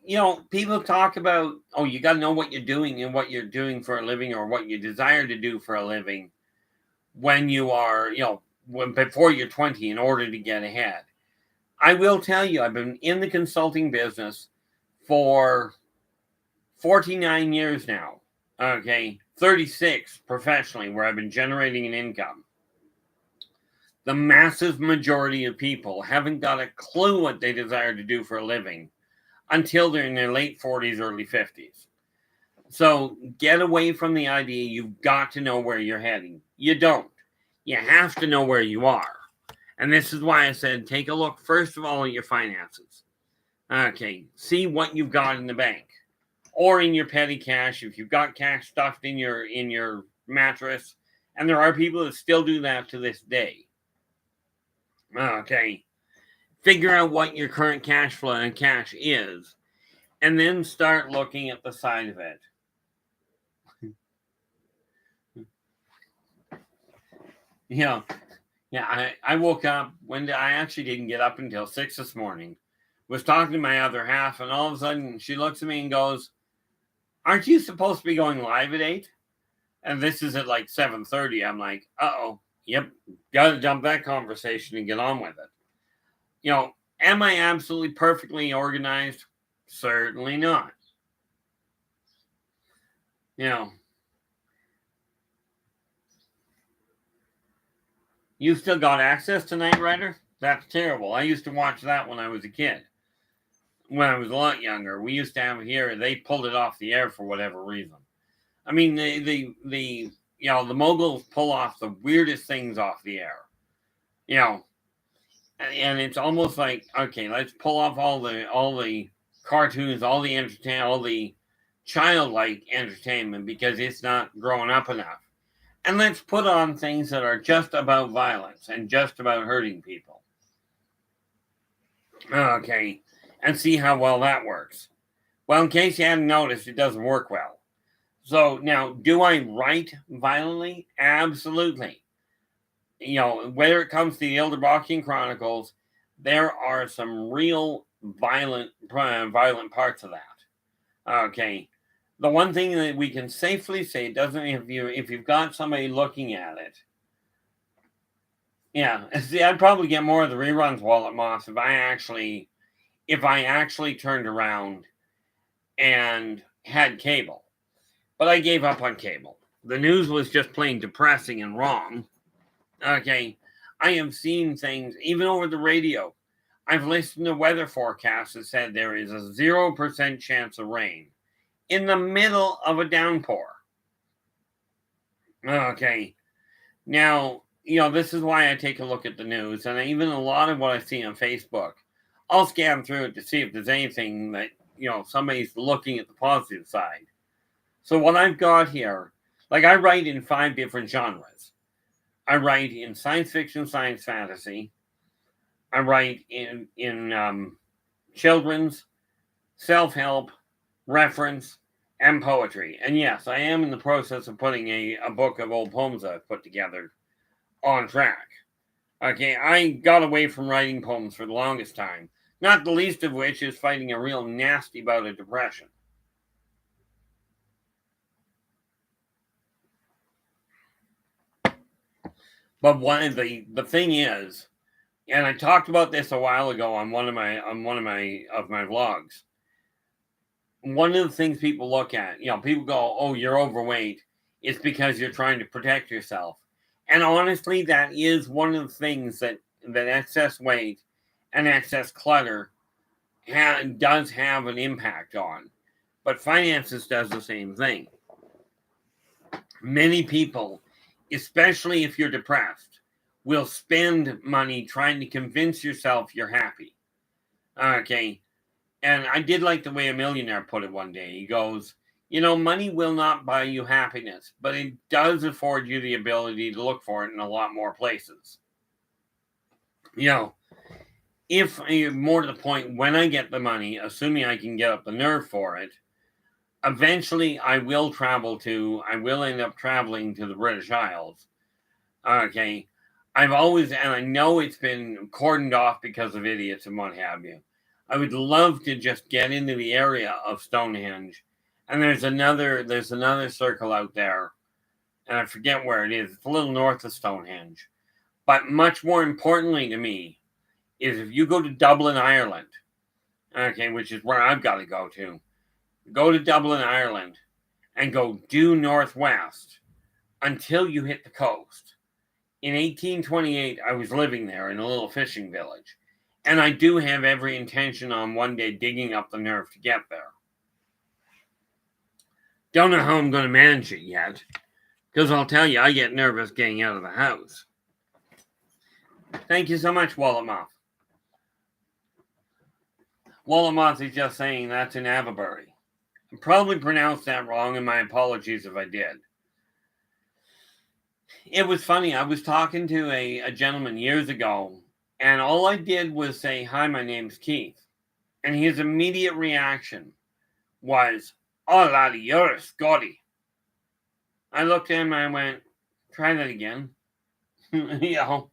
people talk about, you got to know what you're doing and what you're doing for a living, or what you desire to do for a living when you are, before you're 20, in order to get ahead. I will tell you, I've been in the consulting business for 49 years now. Okay, 36 professionally, where I've been generating an income. The massive majority of people haven't got a clue what they desire to do for a living until they're in their late 40s, early 50s. So get away from the idea you've got to know where you're heading. You don't. You have to know where you are. And this is why I said take a look, first of all, at your finances. Okay, see what you've got in the bank or in your petty cash. If you've got cash stuffed in your mattress, and there are people that still do that to this day. Okay, figure out what your current cash flow and cash is, and then start looking at the side of it. I woke up when I actually didn't get up until 6 this morning. Was talking to my other half, and all of a sudden she looks at me and goes, "Aren't you supposed to be going live at 8?" And this is at like 7:30. I'm like, uh-oh, yep, got to dump that conversation and get on with it. Am I absolutely perfectly organized? Certainly not. You still got access to Knight Rider? That's terrible. I used to watch that when I was a kid. when I was a lot younger, we used to have here, they pulled it off the air for whatever reason. I mean, the moguls pull off the weirdest things off the air. And it's almost like, okay, let's pull off all the cartoons, all the entertainment, all the childlike entertainment because it's not grown up enough. And let's put on things that are just about violence and just about hurting people. Okay, and see how well that works. Well, in case you hadn't noticed, it doesn't work well. So now, do I write violently? Absolutely. Whether it comes to the Yldrbacian Chronicles, there are some real violent parts of that. Okay. The one thing that we can safely say doesn't, if you've got somebody looking at it, yeah. See, I'd probably get more of the reruns, Wallet Moss, if I actually turned around and had cable. But I gave up on cable. The news was just plain depressing and wrong. Okay. I have seen things, even over the radio. I've listened to weather forecasts that said there is a 0% chance of rain in the middle of a downpour. Okay. Now, this is why I take a look at the news, and even a lot of what I see on Facebook, I'll scan through it to see if there's anything that, somebody's looking at the positive side. So what I've got here, like I write in 5 different genres. I write in science fiction, science fantasy. I write in children's, self-help, reference, and poetry. And yes, I am in the process of putting a book of old poems I've put together on track. Okay, I got away from writing poems for the longest time, not the least of which is fighting a real nasty bout of depression. But the thing is, and I talked about this a while ago on one of my vlogs. One of the things people look at, people go, "Oh, you're overweight. It's because you're trying to protect yourself." And honestly, that is one of the things that excess weight and excess clutter does have an impact on. But finances does the same thing. Many people, especially if you're depressed, will spend money trying to convince yourself you're happy. Okay. And I did like the way a millionaire put it one day. He goes, money will not buy you happiness, but it does afford you the ability to look for it in a lot more places. If more to the point, when I get the money, assuming I can get up the nerve for it, eventually I will end up traveling to the British Isles. Okay. I've always, and I know it's been cordoned off because of idiots and what have you. I would love to just get into the area of Stonehenge. And there's another circle out there. And I forget where it is. It's a little north of Stonehenge. But much more importantly to me is if you go to Dublin, Ireland, okay, which is where I've got to go to Dublin, Ireland, and go due northwest until you hit the coast. In 1828, I was living there in a little fishing village. And I do have every intention on one day digging up the nerve to get there. Don't know how I'm going to manage it yet. Because I'll tell you, I get nervous getting out of the house. Thank you so much, Wallet Moth. Wallet Moth is just saying that's in Avebury. I probably pronounced that wrong, and my apologies if I did. It was funny. I was talking to a gentleman years ago, and all I did was say, "Hi, my name's Keith." And his immediate reaction was, "Oh, laddie, you're a Scotty." I looked at him and I went, "Try that again." I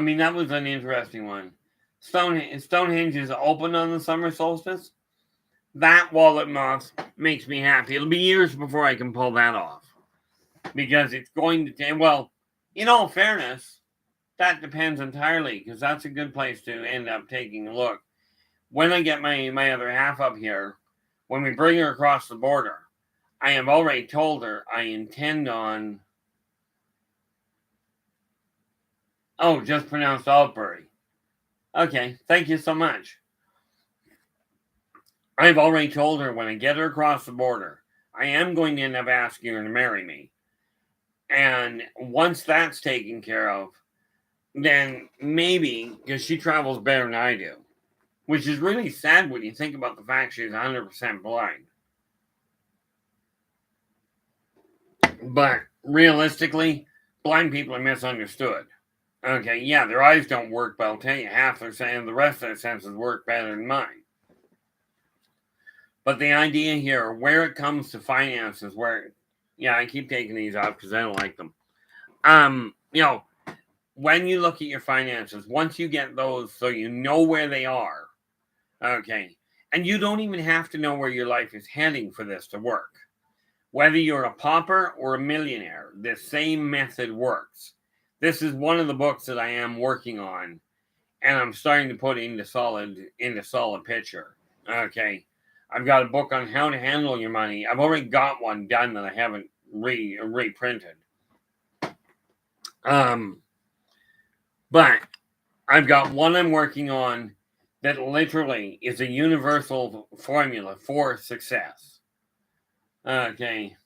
mean, that was an interesting one. Stonehenge is open on the summer solstice. That, Wallet Moth, makes me happy. It'll be years before I can pull that off. Because it's going to take, well, in all fairness, that depends entirely, because that's a good place to end up taking a look. When I get my other half up here, when we bring her across the border, I have already told her I intend on, just pronounced Aldbury. Okay, thank you so much. I've already told her when I get her across the border, I am going to end up asking her to marry me. And once that's taken care of, then maybe, because she travels better than I do, which is really sad when you think about the fact she's 100% blind. But realistically, blind people are misunderstood. Okay, yeah, their eyes don't work, but I'll tell you, half their the rest of their senses work better than mine. But the idea here, where it comes to finances, I keep taking these off because I don't like them. When you look at your finances, once you get those so you know where they are, okay, and you don't even have to know where your life is heading for this to work. Whether you're a pauper or a millionaire, the same method works. This is one of the books that I am working on, and I'm starting to put into solid picture. Okay, I've got a book on how to handle your money. I've already got one done that I haven't reprinted. But I've got one I'm working on that literally is a universal formula for success. Okay.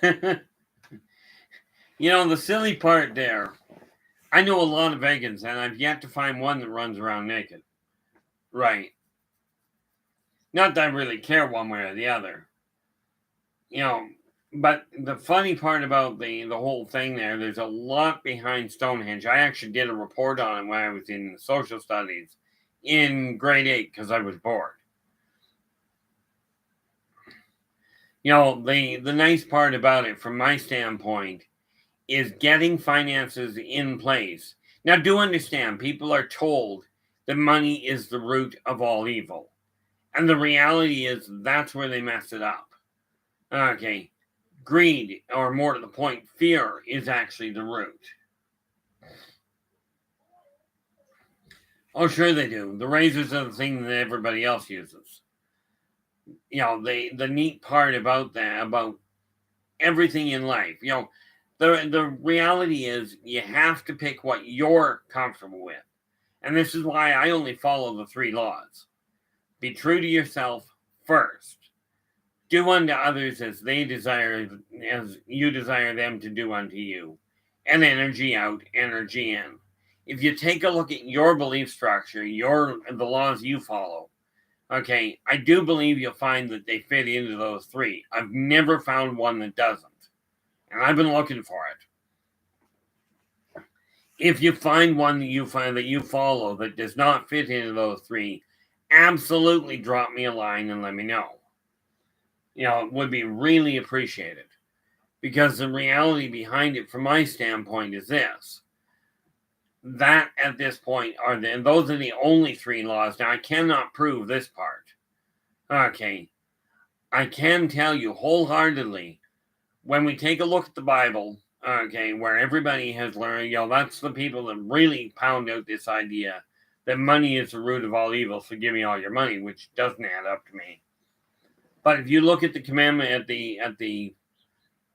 The silly part there, I know a lot of vegans, and I've yet to find one that runs around naked. Right. Not that I really care one way or the other. But the funny part about the whole thing there's a lot behind Stonehenge. I actually did a report on it when I was in social studies in grade 8 because I was bored. The nice part about it from my standpoint is getting finances in place. Now, do understand, people are told that money is the root of all evil. And the reality is that's where they mess it up. Okay. Greed, or more to the point, fear is actually the root. Oh, sure they do. The razors are the thing that everybody else uses. The neat part about that, about everything in life, the reality is you have to pick what you're comfortable with. And this is why I only follow the 3 laws. Be true to yourself first. Do unto others as they desire, as you desire them to do unto you. And energy out, energy in. If you take a look at your belief structure, the laws you follow, okay, I do believe you'll find that they fit into those 3. I've never found one that doesn't. And I've been looking for it. If you find one that you follow that does not fit into those 3, absolutely drop me a line and let me know. It would be really appreciated. Because the reality behind it, from my standpoint, is this. That, at this point, those are the only 3 laws. Now, I cannot prove this part. Okay. I can tell you wholeheartedly, when we take a look at the Bible, okay, where everybody has learned, that's the people that really pound out this idea that money is the root of all evil, so give me all your money, which doesn't add up to me. But if you look at the commandment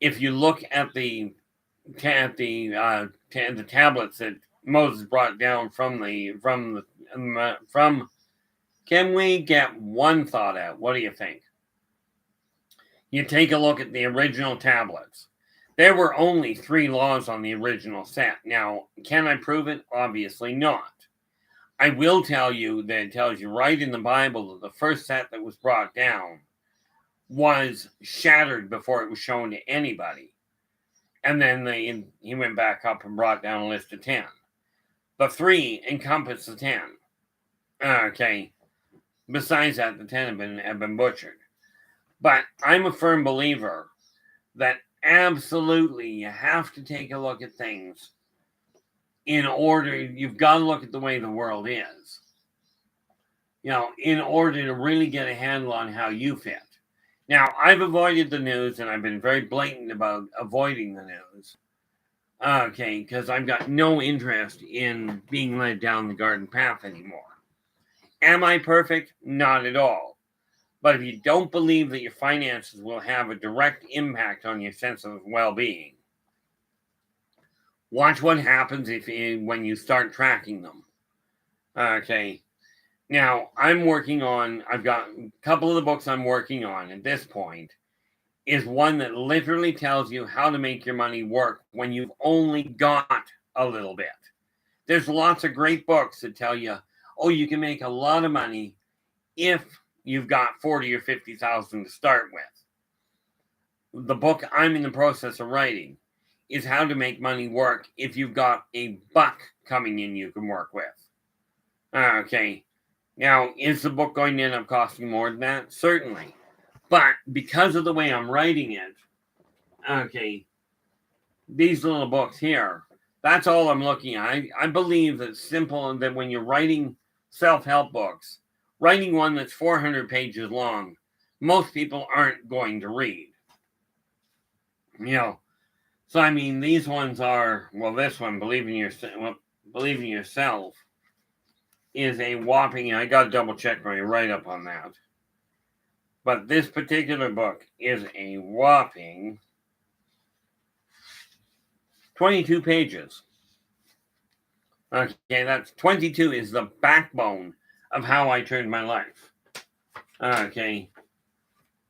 if you look at the tablets that Moses brought down from can we get one thought out? What do you think? You take a look at the original tablets. There were only 3 laws on the original set. Now, can I prove it? Obviously not. I will tell you that it tells you right in the Bible that the first set that was brought down was shattered before it was shown to anybody. And then he went back up and brought down a list of 10. The 3 encompass the 10. Okay. Besides that, the 10 have been butchered. But I'm a firm believer that absolutely you have to take a look at things in order. You've got to look at the way the world is. In order to really get a handle on how you fit. Now, I've avoided the news, and I've been very blatant about avoiding the news. Okay, because I've got no interest in being led down the garden path anymore. Am I perfect? Not at all. But if you don't believe that your finances will have a direct impact on your sense of well-being, watch what happens when you start tracking them. Okay. Now, I've got a couple of the books I'm working on at this point is one that literally tells you how to make your money work when you've only got a little bit. There's lots of great books that tell you, oh, you can make a lot of money if you've got 40 or 50,000 to start with. The book I'm in the process of writing is how to make money work if you've got $1 coming in you can work with. Okay. Now, is the book going to end up costing more than that? Certainly. But because of the way I'm writing it, okay, these little books here, that's all I'm looking at. I believe that simple, that when you're writing self-help books, writing one that's 400 pages long, most people aren't going to read. So I mean, these ones are, well, this one, Believe in Yourself, is a whopping, I got to double check my write-up on that. But this particular book is a whopping 22 pages. Okay, that's 22 is the backbone of how I turned my life. Okay.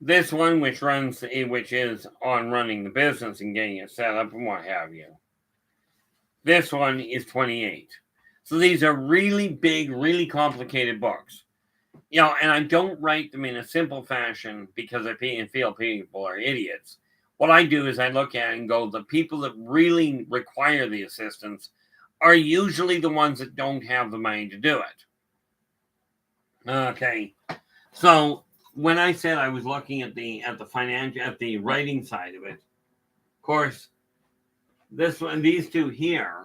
This one, which is on running the business and getting it set up and what have you. This one is 28. So these are really big, really complicated books. And I don't write them in a simple fashion because I feel people are idiots. What I do is I look at it and go, the people that really require the assistance are usually the ones that don't have the money to do it. Okay. So when I said I was looking at the writing side of it, of course, these two here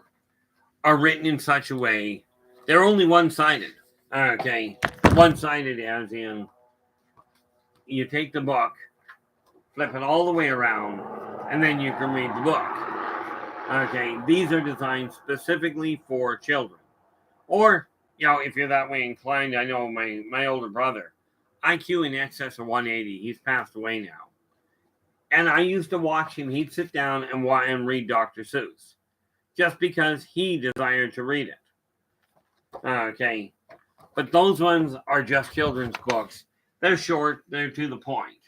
are written in such a way, they're only one-sided. Okay. One-sided as in, you take the book, flip it all the way around, and then you can read the book. Okay. These are designed specifically for children. Or, if you're that way inclined, I know my older brother, IQ in excess of 180. He's passed away now. And I used to watch him. He'd sit down and read Dr. Seuss just because he desired to read it. Okay. But those ones are just children's books. They're short. They're to the point.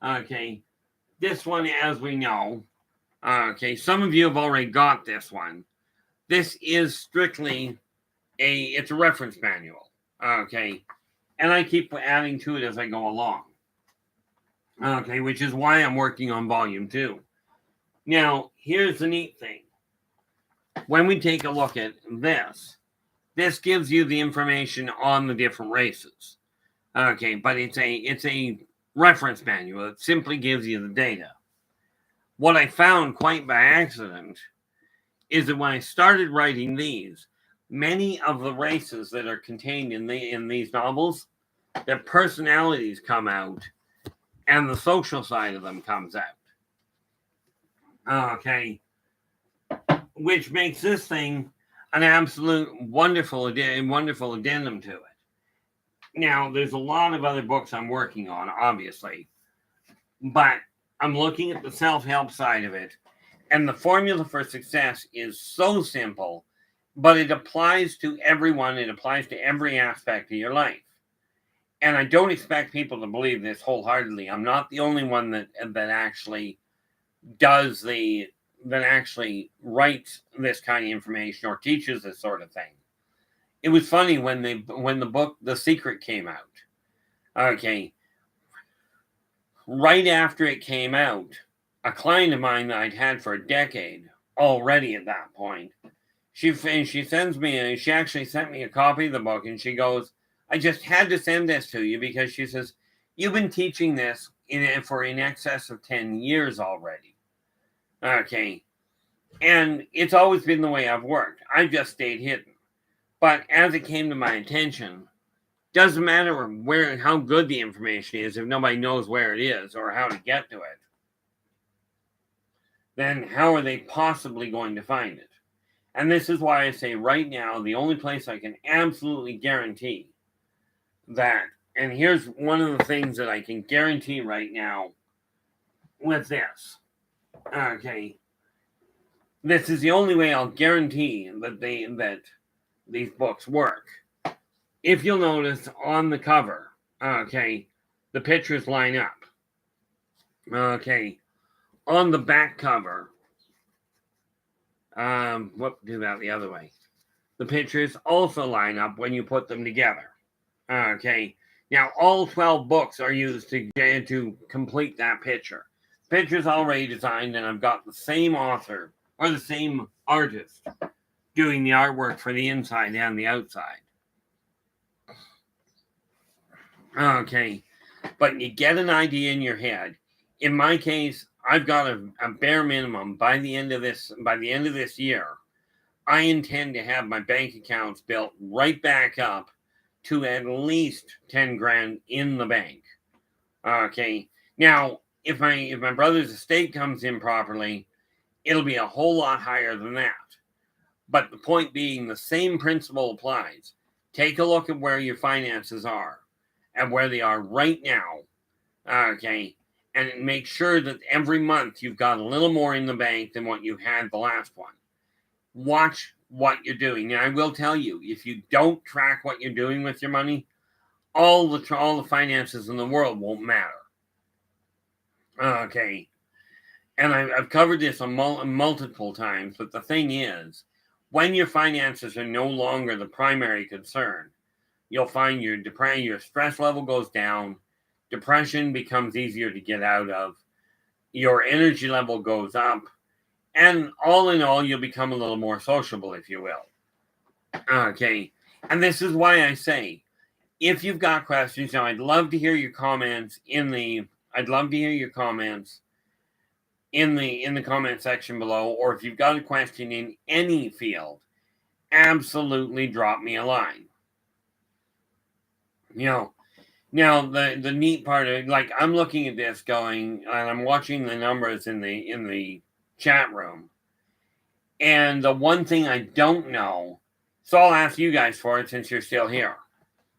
Okay. This one, as we know, okay, some of you have already got this one. This is strictly it's a reference manual. Okay. And I keep adding to it as I go along. Okay, which is why I'm working on volume 2. Now, here's the neat thing. When we take a look at this gives you the information on the different races. Okay, but it's a reference manual. It simply gives you the data. What I found quite by accident is that when I started writing these, many of the races that are contained in these novels, their personalities come out and the social side of them comes out. Okay. Which makes this thing an absolute wonderful addendum to it. Now, there's a lot of other books I'm working on, obviously, but I'm looking at the self-help side of it, and the formula for success is so simple, but it applies to everyone. It applies to every aspect of your life. And I don't expect people to believe this wholeheartedly. I'm not the only one that actually writes this kind of information or teaches this sort of thing. It was funny when the book The Secret came out. Okay. Right after it came out, a client of mine that I'd had for a decade already at that point, she actually sent me a copy of the book, and she goes, I just had to send this to you because she says, you've been teaching this for in excess of 10 years already. Okay. And it's always been the way I've worked. I've just stayed hidden. But as it came to my attention, doesn't matter how good the information is if nobody knows where it is or how to get to it. Then how are they possibly going to find it? And this is why I say right now, the only place I can absolutely guarantee that, and here's one of the things that I can guarantee right now with this. Okay. This is the only way I'll guarantee that these books work. if you'll notice on the cover, okay, the pictures line up. Okay, on the back cover, do that the other way. The pictures also line up when you put them together. Okay, now all 12 books are used to complete that picture. Picture's already designed, and I've got the same author or the same artist doing the artwork for the inside and the outside. Okay, but you get an idea in your head. In my case, I've got a bare minimum by the end of this year. I intend to have my bank accounts built right back up to at least 10 grand in the bank. Okay. Now, if my brother's estate comes in properly, it'll be a whole lot higher than that. But the point being, the same principle applies. Take a look at where your finances are and where they are right now. Okay. And make sure that every month you've got a little more in the bank than what you had the last one. Watch what you're doing. Now, I will tell you, if you don't track what you're doing with your money, all the finances in the world won't matter. Okay. And I've covered this multiple times, but the thing is, when your finances are no longer the primary concern, you'll find your stress level goes down, depression becomes easier to get out of, your energy level goes up, and all in all, you'll become a little more sociable, if you will. Okay. And this is why I say, if you've got questions, now I'd love to hear your comments in the comment section below, or if you've got a question in any field, absolutely drop me a line. Now the neat part of it, like, I'm looking at this going, and I'm watching the numbers in the chat room, and the one thing I don't know, so I'll ask you guys for it since you're still here.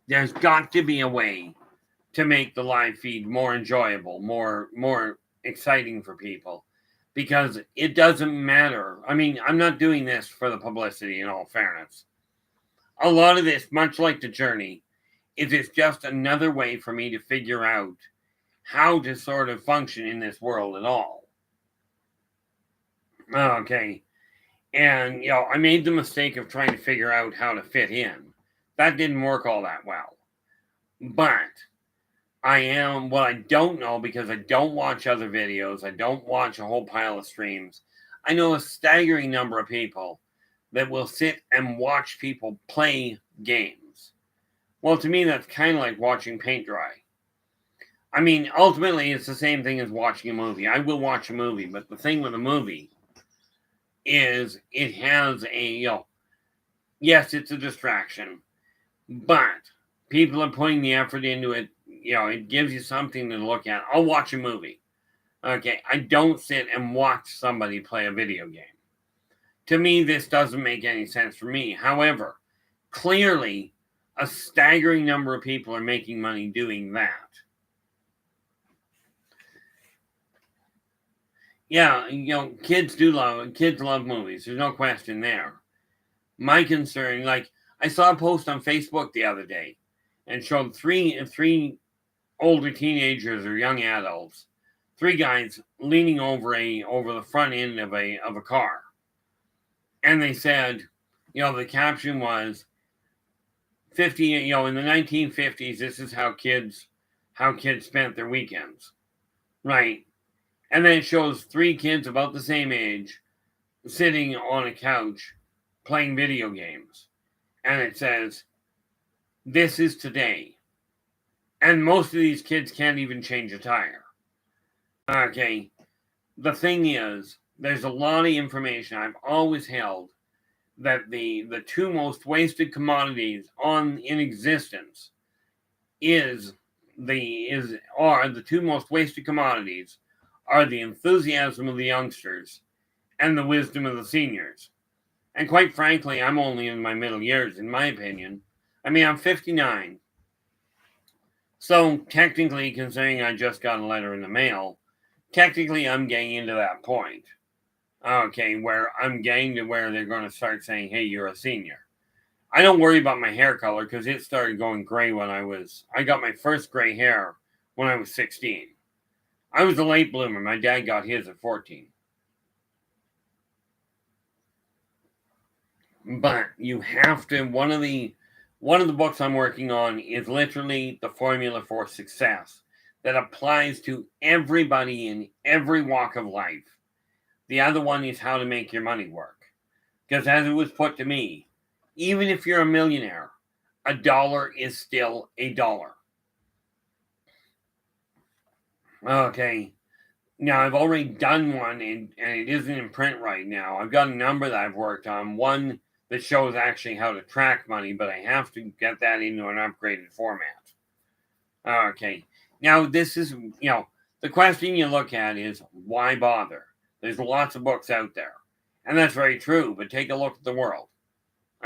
There's got to be a way to make the live feed more enjoyable, more exciting for people, because it doesn't matter. I mean, I'm not doing this for the publicity, in all fairness. A lot of this, much like the journey, is just another way for me to figure out how to sort of function in this world at all. Okay. And, I made the mistake of trying to figure out how to fit in. That didn't work all that well. But what I don't know, because I don't watch other videos, I don't watch a whole pile of streams, I know a staggering number of people that will sit and watch people play games. Well, to me, that's kind of like watching paint dry. I mean, ultimately, it's the same thing as watching a movie. I will watch a movie, but the thing with a movie is it has yes, it's a distraction, but people are putting the effort into it. It gives you something to look at. I'll watch a movie. Okay, I don't sit and watch somebody play a video game. To me, this doesn't make any sense for me. However, clearly, a staggering number of people are making money doing that. Yeah, kids love movies. There's no question there. My concern, like, I saw a post on Facebook the other day and showed three older teenagers or young adults, three guys leaning over the front end of a car. And they said, the caption was 50, in the 1950s, this is how kids spent their weekends. Right. And then it shows three kids about the same age sitting on a couch playing video games. And it says, this is today. And most of these kids can't even change a tire. Okay. The thing is, there's a lot of information. I've always held that the two most wasted commodities in existence are the two most wasted commodities are the enthusiasm of the youngsters and the wisdom of the seniors. And quite frankly, I'm only in my middle years, in my opinion. I mean, I'm 59. So technically, considering I just got a letter in the mail, technically I'm getting into that point. Okay, where I'm getting to where they're going to start saying, hey, you're a senior. I don't worry about my hair color because it started going gray when I got my first gray hair when I was 16. I was a late bloomer. My dad got his at 14. But you have to, one of the books I'm working on is literally the formula for success that applies to everybody in every walk of life. The other one is how to make your money work. Because as it was put to me, even if you're a millionaire, a dollar is still a dollar. Okay. Now, I've already done one, and it isn't in print right now. I've got a number that I've worked on. One that shows actually how to track money, but I have to get that into an upgraded format. Okay. Now, this is, the question you look at is, why bother? There's lots of books out there. And that's very true, but take a look at the world.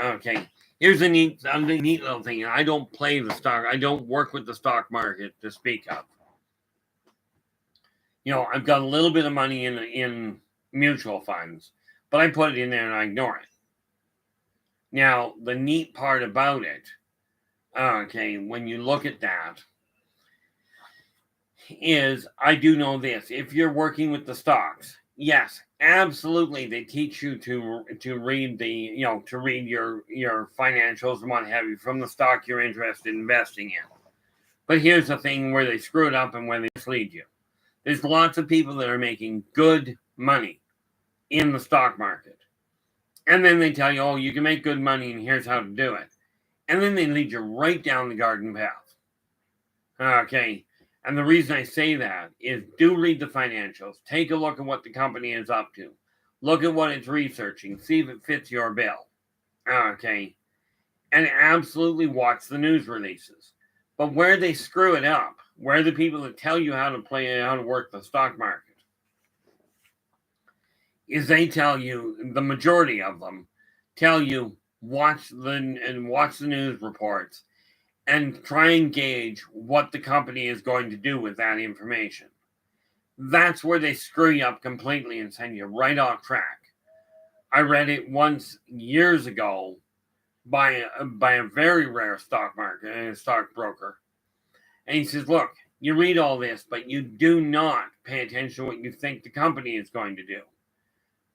Okay. Here's a neat little thing. I don't play the stock. I don't work with the stock market to speak of. I've got a little bit of money in mutual funds, but I put it in there and I ignore it. Now, the neat part about it, okay, when you look at that, is I do know this. If you're working with the stocks, yes, absolutely, they teach you to read to read your financials and what have you from the stock you're interested in investing in. But here's the thing where they screw it up and where they mislead you. There's lots of people that are making good money in the stock market. And then they tell you, oh, you can make good money and here's how to do it. And then they lead you right down the garden path. Okay. And the reason I say that is do read the financials. Take a look at what the company is up to. Look at what it's researching. See if it fits your bill. Okay. And absolutely watch the news releases. But where they screw it up, where the people that tell you how to work the stock market, is they tell you, the majority of them tell you, watch the news reports and try and gauge what the company is going to do with that information. That's where they screw you up completely and send you right off track. I read it once years ago by a very rare stockbroker. And he says, look, you read all this, but you do not pay attention to what you think the company is going to do.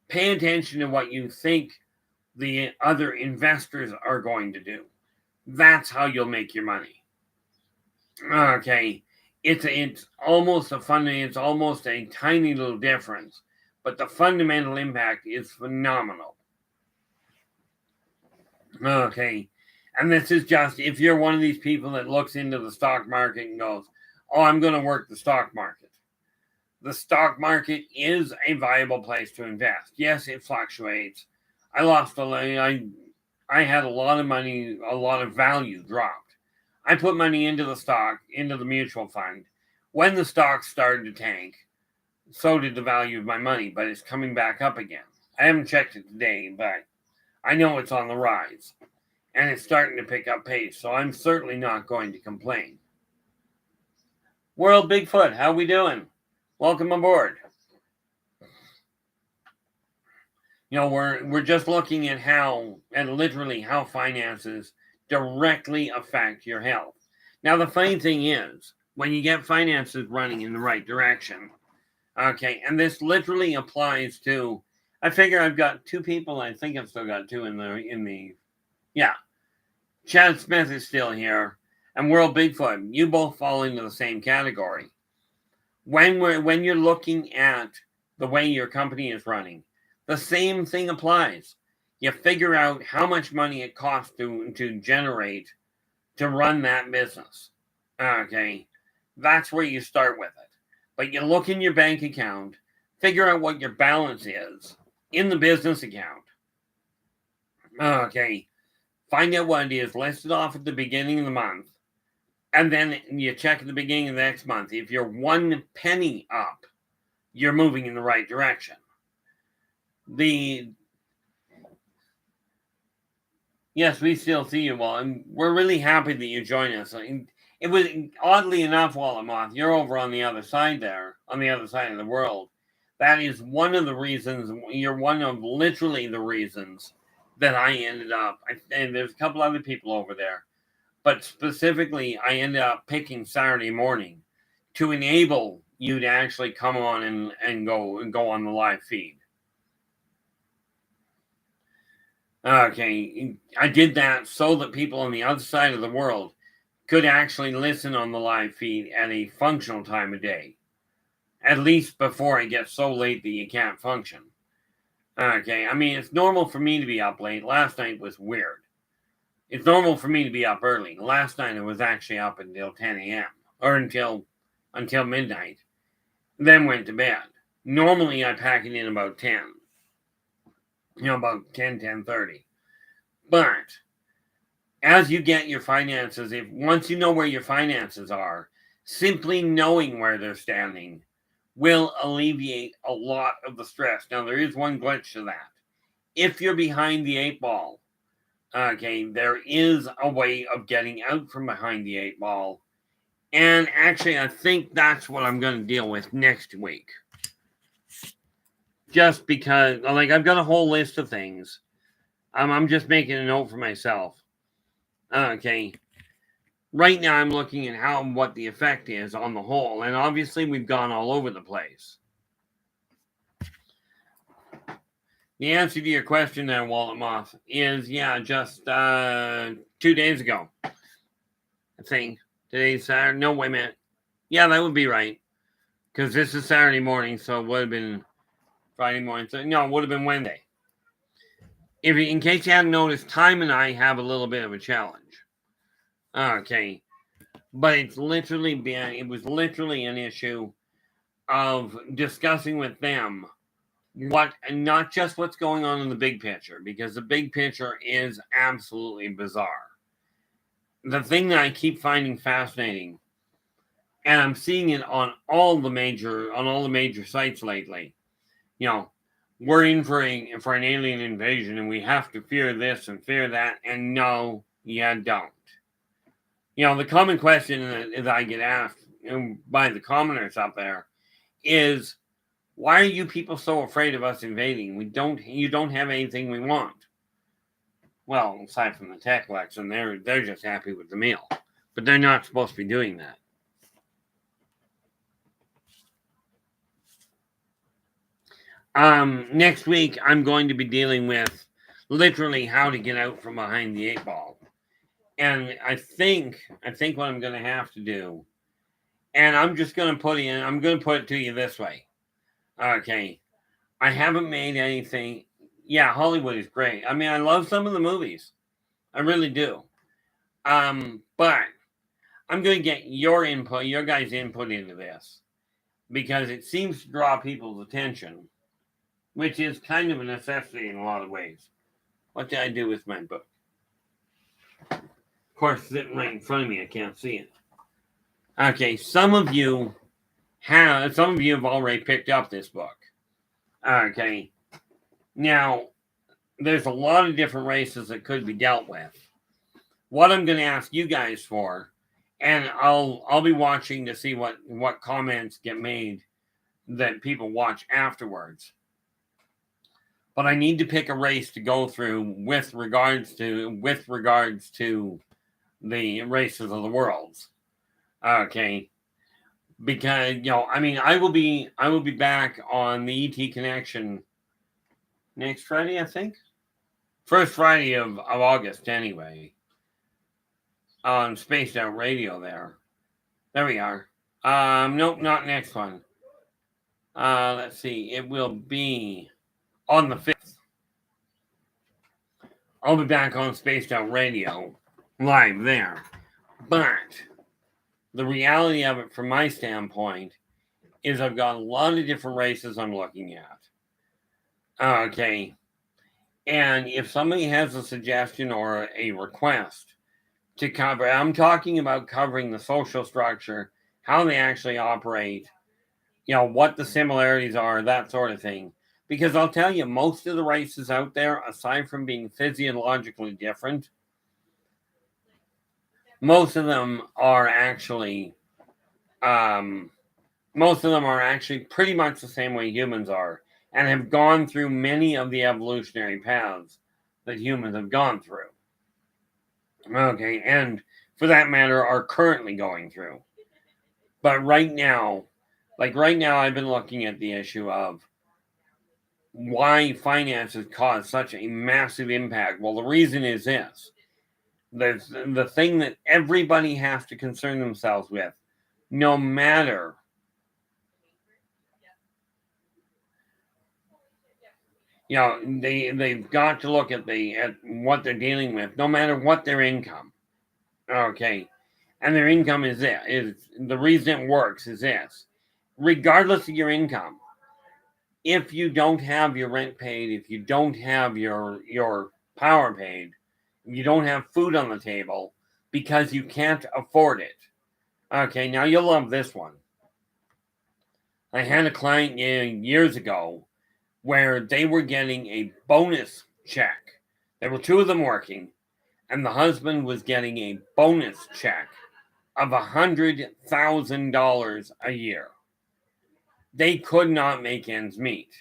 Pay attention to what you think the other investors are going to do. That's how you'll make your money. Okay. It's almost a tiny little difference, but the fundamental impact is phenomenal. Okay. And this is just, if you're one of these people that looks into the stock market and goes, oh, I'm going to work the stock market. The stock market is a viable place to invest. Yes, it fluctuates. I had a lot of money, a lot of value dropped. I put money into the mutual fund. When the stock started to tank, so did the value of my money, but it's coming back up again. I haven't checked it today, but I know it's on the rise. And it's starting to pick up pace, so I'm certainly not going to complain. World Bigfoot, how we doing? Welcome aboard. We're just looking at literally how finances directly affect your health. Now, the funny thing is, when you get finances running in the right direction, okay, and this literally applies to, I figure I've got two people, I think I've still got two in the, yeah. Chad Smith is still here, and World Bigfoot. You both fall into the same category. When you're looking at the way your company is running, the same thing applies. You figure out how much money it costs to generate to run that business. Okay, that's where you start with it. But you look in your bank account, figure out what your balance is in the business account. Okay. Find out what it is, list it off at the beginning of the month, and then you check at the beginning of the next month. If you're 1 penny up, you're moving in the right direction. Yes, we still see you, Walt, and we're really happy that you joined us. It was, oddly enough, Walamoth, you're over on the other side there, on the other side of the world. That is one of the reasons, you're one of literally the reasons that I ended up, and there's a couple other people over there, but specifically I ended up picking Saturday morning to enable you to actually come on and go on the live feed. Okay, I did that so that people on the other side of the world could actually listen on the live feed at a functional time of day, at least before it gets so late that you can't function. Okay, I mean, it's normal for me to be up late. Last night was weird. It's normal for me to be up early. Last night I was actually up until 10 a.m. or until midnight, then went to bed. Normally I pack it in about 10, about 10:30. But as you get your finances, once you know where your finances are, simply knowing where they're standing will alleviate a lot of the stress. Now, there is one glitch to that. If you're behind the 8 ball, okay, there is a way of getting out from behind the 8 ball. And actually, I think that's what I'm going to deal with next week. Just because, like, I've got a whole list of things. I'm just making a note for myself. Okay. Right now, I'm looking at what the effect is on the whole. And obviously, we've gone all over the place. The answer to your question there, Wallet Moth, is just 2 days ago. I think. Today's Saturday. No, wait a minute. Yeah, that would be right. Because this is Saturday morning, so it would have been Friday morning. So, no, it would have been Wednesday. In case you hadn't noticed, Time and I have a little bit of a challenge. Okay. But it was literally an issue of discussing with them not just what's going on in the big picture, because the big picture is absolutely bizarre. The thing that I keep finding fascinating, and I'm seeing it on all the major sites lately, we're in for an alien invasion and we have to fear this and fear that, and no, you don't. The common question that I get asked by the commoners up there is, why are you people so afraid of us invading? You don't have anything we want. Well, aside from the tech election, they're just happy with the meal. But they're not supposed to be doing that. Next week, I'm going to be dealing with literally how to get out from behind the 8 ball. And I think what I'm going to have to do, and I'm going to put it to you this way. Okay. I haven't made anything. Yeah, Hollywood is great. I mean, I love some of the movies. I really do. But I'm going to get your guys' input into this, because it seems to draw people's attention, which is kind of a necessity in a lot of ways. What did I do with my book? Of course, sitting right in front of me, I can't see it. Okay, some of you have already picked up this book. Okay. Now, there's a lot of different races that could be dealt with. What I'm going to ask you guys for, and I'll be watching to see what comments get made that people watch afterwards. But I need to pick a race to go through with regards to the races of the worlds. Okay. Because I will be back on the ET Connection next Friday, I think. First Friday of August, anyway. On Spaced Out Radio there. There we are. Nope, not next one. Let's see. It will be on the 5th. I'll be back on Spaced Out Radio live there. But the reality of it, from my standpoint, is I've got a lot of different races I'm looking at. Okay. And if somebody has a suggestion or a request to cover, I'm talking about covering the social structure, how they actually operate, what the similarities are, that sort of thing. Because I'll tell you, most of the races out there, aside from being physiologically different, most of them are actually pretty much the same way humans are, and have gone through many of the evolutionary paths that humans have gone through. Okay, and for that matter, are currently going through. But right now, I've been looking at the issue of why finances cause such a massive impact. Well, the reason is this. The thing that everybody has to concern themselves with, no matter they've got to look at what they're dealing with, no matter what their income. Okay. And their income is the reason it works is this. Regardless of your income, if you don't have your rent paid, if you don't have your power paid, if you don't have food on the table because you can't afford it. Okay, now you'll love this one. I had a client years ago where they were getting a bonus check. There were two of them working, and the husband was getting a bonus check of $100,000 a year. They could not make ends meet.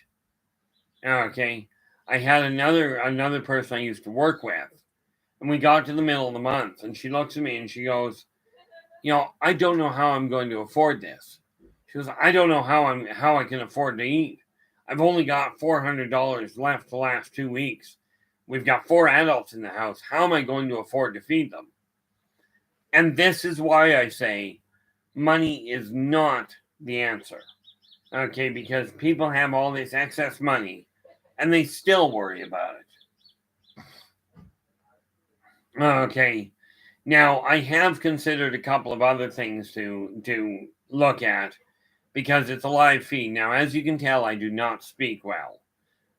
Okay, I had another person I used to work with, and we got to the middle of the month, and she looks at me and she goes, I don't know how I'm going to afford this. She goes, I don't know how I can afford to eat. I've only got $400 left the last 2 weeks. We've got 4 adults in the house. How am I going to afford to feed them? And this is why I say money is not the answer. Okay, because people have all this excess money and they still worry about it. Okay, now I have considered a couple of other things to look at because it's a live feed. Now, as you can tell, I do not speak well.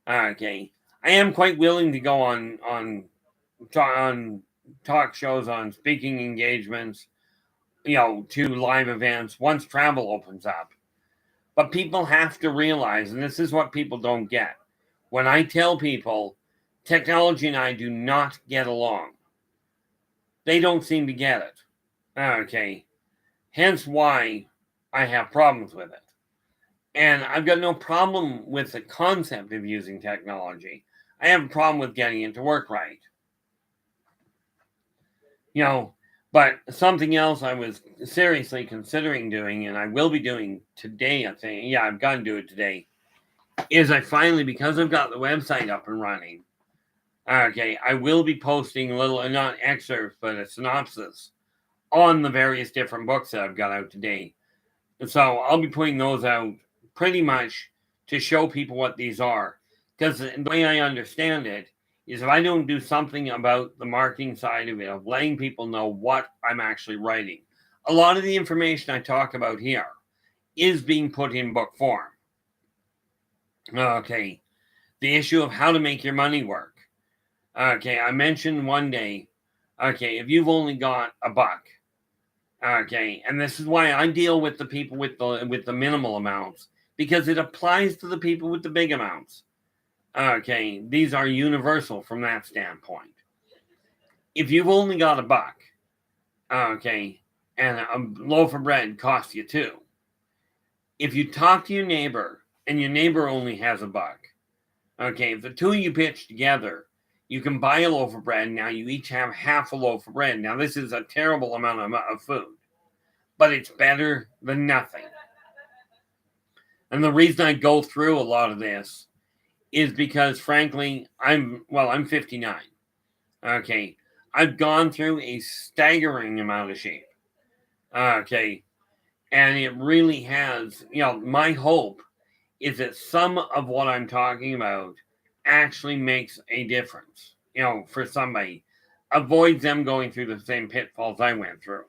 Okay, I am quite willing to go on talk shows, on speaking engagements, to live events once travel opens up. But people have to realize, and this is what people don't get. When I tell people technology and I do not get along, they don't seem to get it. Okay. Hence why I have problems with it. And I've got no problem with the concept of using technology. I have a problem with getting it to work right. But something else I was seriously considering doing, and I will be doing today, I think. Yeah, I've got to do it today. Is I finally, because I've got the website up and running, okay, I will be posting a little, not excerpts, but a synopsis on the various different books that I've got out today. And so I'll be putting those out pretty much to show people what these are. Because the way I understand it is if I don't do something about the marketing side of it, of letting people know what I'm actually writing, a lot of the information I talk about here is being put in book form. Okay, the issue of how to make your money work. Okay, I mentioned one day, okay, if you've only got $1, okay, and this is why I deal with the people with the minimal amounts, because it applies to the people with the big amounts. Okay, these are universal from that standpoint. If you've only got $1, okay, and a loaf of bread costs you $2, if you talk to your neighbor and your neighbor only has $1, okay, if the two of you pitch together, you can buy a loaf of bread. Now you each have half a loaf of bread. Now this is a terrible amount of food, but it's better than nothing. And the reason I go through a lot of this is because, frankly, I'm 59. Okay, I've gone through a staggering amount of sheep. Okay, and it really has, my hope is that some of what I'm talking about actually makes a difference, for somebody. Avoids them going through the same pitfalls I went through.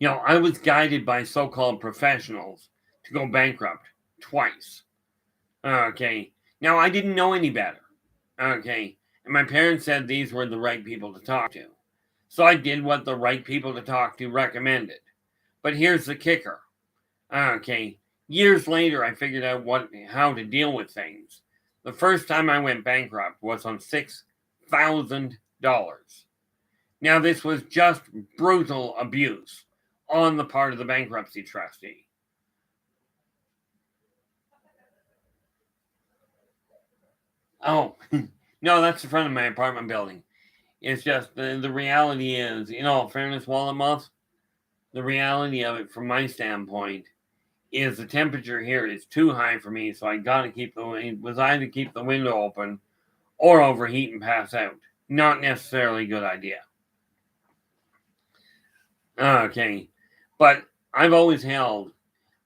I was guided by so-called professionals to go bankrupt twice. Okay. Now, I didn't know any better. Okay. And my parents said these were the right people to talk to. So I did what the right people to talk to recommended. But here's the kicker. Okay. Years later, I figured out how to deal with things. The first time I went bankrupt was on $6,000. Now, this was just brutal abuse on the part of the bankruptcy trustee. Oh, No, that's the front of my apartment building. It's just the reality is, in all fairness, Wallet Moth, the reality of it from my standpoint is the temperature here is too high for me, so I gotta keep either keep the window open or overheat and pass out. Not necessarily a good idea. Okay. But I've always held,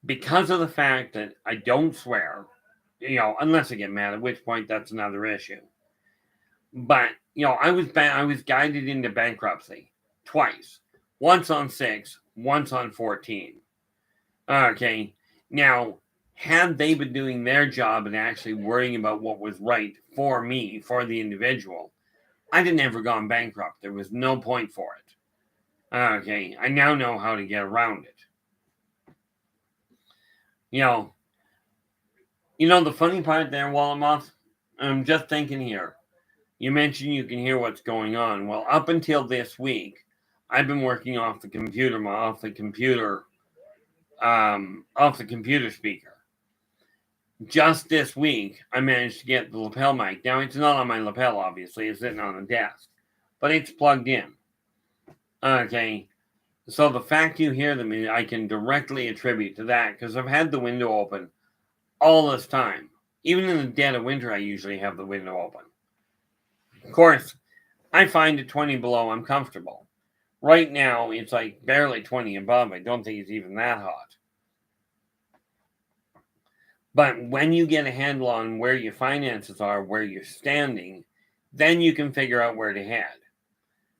because of the fact that I don't swear, unless I get mad, at which point that's another issue. But, I was guided into bankruptcy twice. Once on 6, once on 14. Okay. Now, had they been doing their job and actually worrying about what was right for me, for the individual, I'd have never gone bankrupt. There was no point for it. Okay. I now know how to get around it. The funny part there, Wallet Moth, I'm just thinking here. You mentioned you can hear what's going on. Well, up until this week, I've been working off the computer speaker. Just this week, I managed to get the lapel mic. Now, it's not on my lapel, obviously. It's sitting on the desk. But it's plugged in. Okay. So the fact you hear them, I can directly attribute to that because I've had the window open all this time. Even in the dead of winter, I usually have the window open. Of course, I find at 20 below, I'm comfortable. Right now, it's like barely 20 above. I don't think it's even that hot. But when you get a handle on where your finances are, where you're standing, then you can figure out where to head.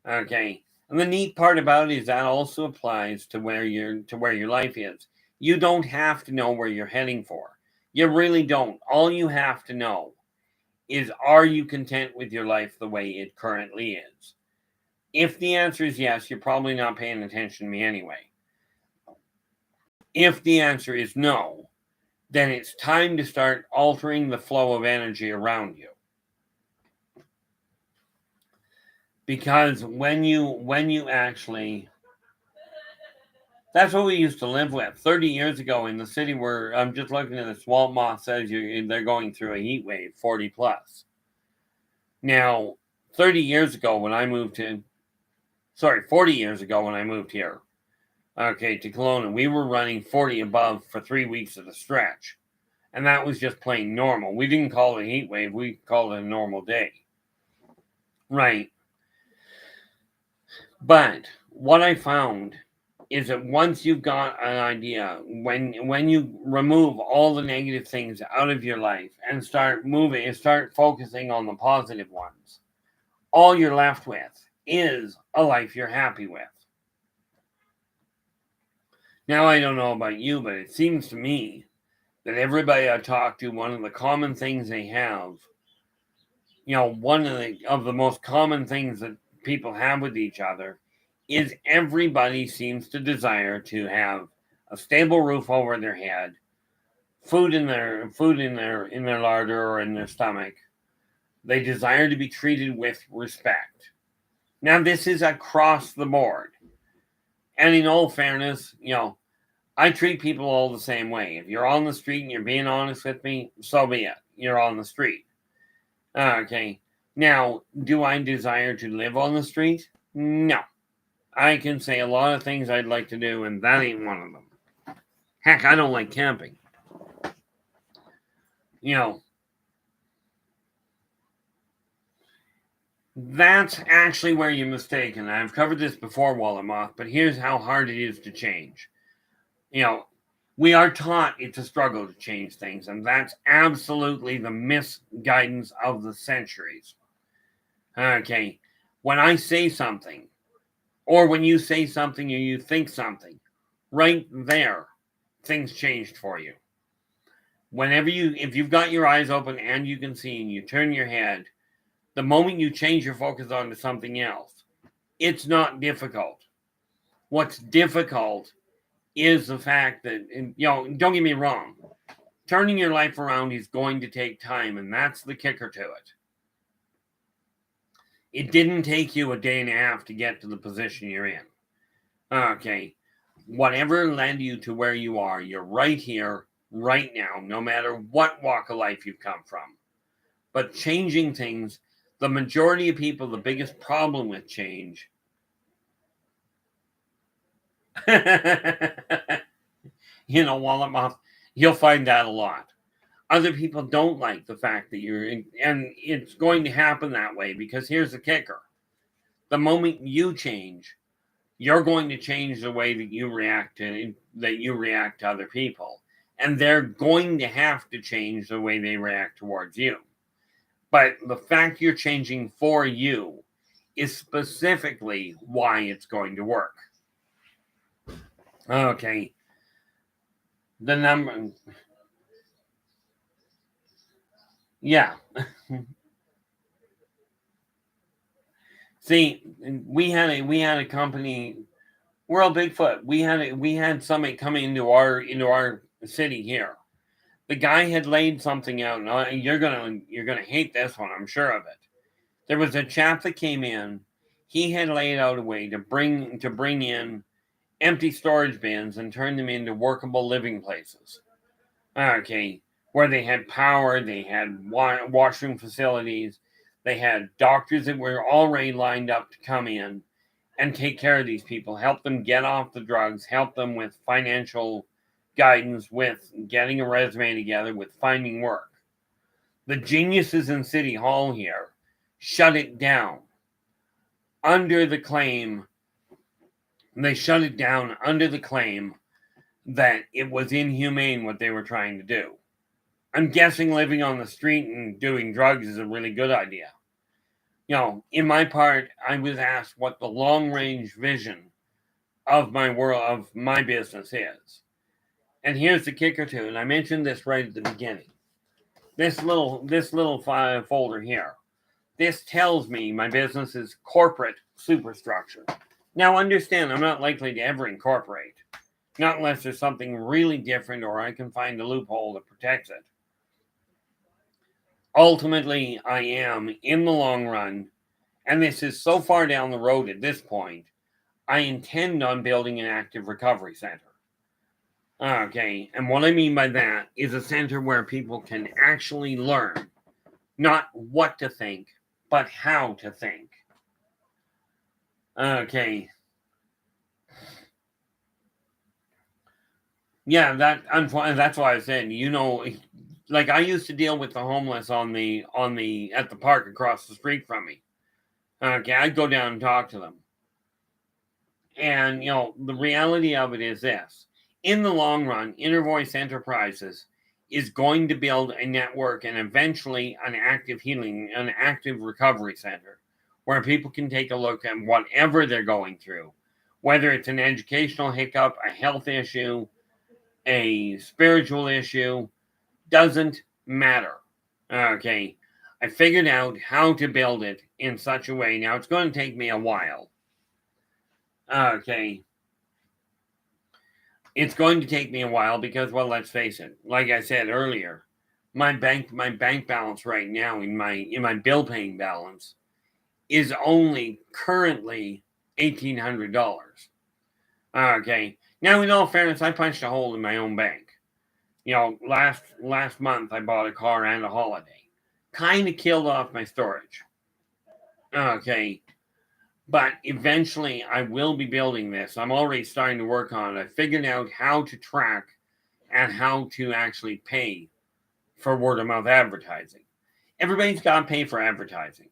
Okay. And the neat part about it is that also applies to where your life is. You don't have to know where you're heading for. You really don't. All you have to know is, are you content with your life the way it currently is? If the answer is yes, you're probably not paying attention to me anyway. If the answer is no, then it's time to start altering the flow of energy around you. Because when you actually, that's what we used to live with 30 years ago in the city where I'm just looking at this. Wallet Moth says they're going through a heat wave, 40 plus. Now, 40 years ago when I moved here, to Kelowna, we were running 40 above for 3 weeks at a stretch. And that was just plain normal. We didn't call it a heat wave. We called it a normal day. Right. But what I found is that once you've got an idea, when you remove all the negative things out of your life and start focusing on the positive ones, all you're left with is a life you're happy with. Now, I don't know about you, but it seems to me that everybody I talk to, one of the common things they have, one of the most common things that people have with each other is everybody seems to desire to have a stable roof over their head, food in their larder or in their stomach. They desire to be treated with respect. Now, this is across the board. And in all fairness, I treat people all the same way. If you're on the street and you're being honest with me, so be it. You're on the street. Okay. Now, do I desire to live on the street? No. I can say a lot of things I'd like to do, and that ain't one of them. Heck, I don't like camping. That's actually where you're mistaken. I've covered this before, Wallet Moth, but here's how hard it is to change. We are taught it's a struggle to change things, and that's absolutely the misguidance of the centuries. Okay, when I say something, or when you say something or you think something, right there, things changed for you. If you've got your eyes open and you can see and you turn your head, the moment you change your focus onto something else, it's not difficult. What's difficult is the fact that, don't get me wrong, turning your life around is going to take time, and that's the kicker to it. It didn't take you a day and a half to get to the position you're in. Okay, whatever led you to where you are, you're right here, right now, no matter what walk of life you've come from. But changing things, the majority of people, the biggest problem with change wallet moth, you'll find that a lot. Other people don't like the fact that you're in, and it's going to happen that way because here's the kicker. The moment you change, you're going to change the way that you react to other people. And they're going to have to change the way they react towards you. But the fact you're changing for you is specifically why it's going to work. Okay. The number. Yeah. See, we had a company, World Bigfoot. We had somebody coming into our city here. The guy had laid something out, and you're gonna hate this one, I'm sure of it. There was a chap that came in. He had laid out a way to bring in empty storage bins and turn them into workable living places. Okay, where they had power, they had washroom facilities, they had doctors that were already lined up to come in and take care of these people, help them get off the drugs, help them with financial guidance, with getting a resume together, with finding work. The geniuses in City Hall here shut it down under the claim. They shut it down under the claim that it was inhumane what they were trying to do. I'm guessing living on the street and doing drugs is a really good idea. In my part, I was asked what the long-range vision of my business is. And here's the kicker too, and I mentioned this right at the beginning. This little folder here. This tells me my business's corporate superstructure. Now understand, I'm not likely to ever incorporate. Not unless there's something really different or I can find a loophole that protects it. Ultimately, I am, in the long run, and this is so far down the road at this point, I intend on building an active recovery center. Okay, and what I mean by that is a center where people can actually learn not what to think, but how to think. Okay. Yeah, that's why I said, like I used to deal with the homeless at the park across the street from me. Okay, I'd go down and talk to them. And the reality of it is this. In the long run, Inner Voice Enterprises is going to build a network and eventually an active recovery center where people can take a look at whatever they're going through, whether it's an educational hiccup, a health issue, a spiritual issue, doesn't matter. Okay, I figured out how to build it in such a way. Now, it's going to take me a while. Okay. It's going to take me a while because, well, let's face it. Like I said earlier, my bank balance right now in my bill paying balance is only currently $1,800. Okay. Now, in all fairness, I punched a hole in my own bank. Last month I bought a car and a holiday. Kind of killed off my storage. Okay. But eventually I will be building this. I'm already starting to work on it. I figured out how to track and how to actually pay for word of mouth advertising. Everybody's got to pay for advertising.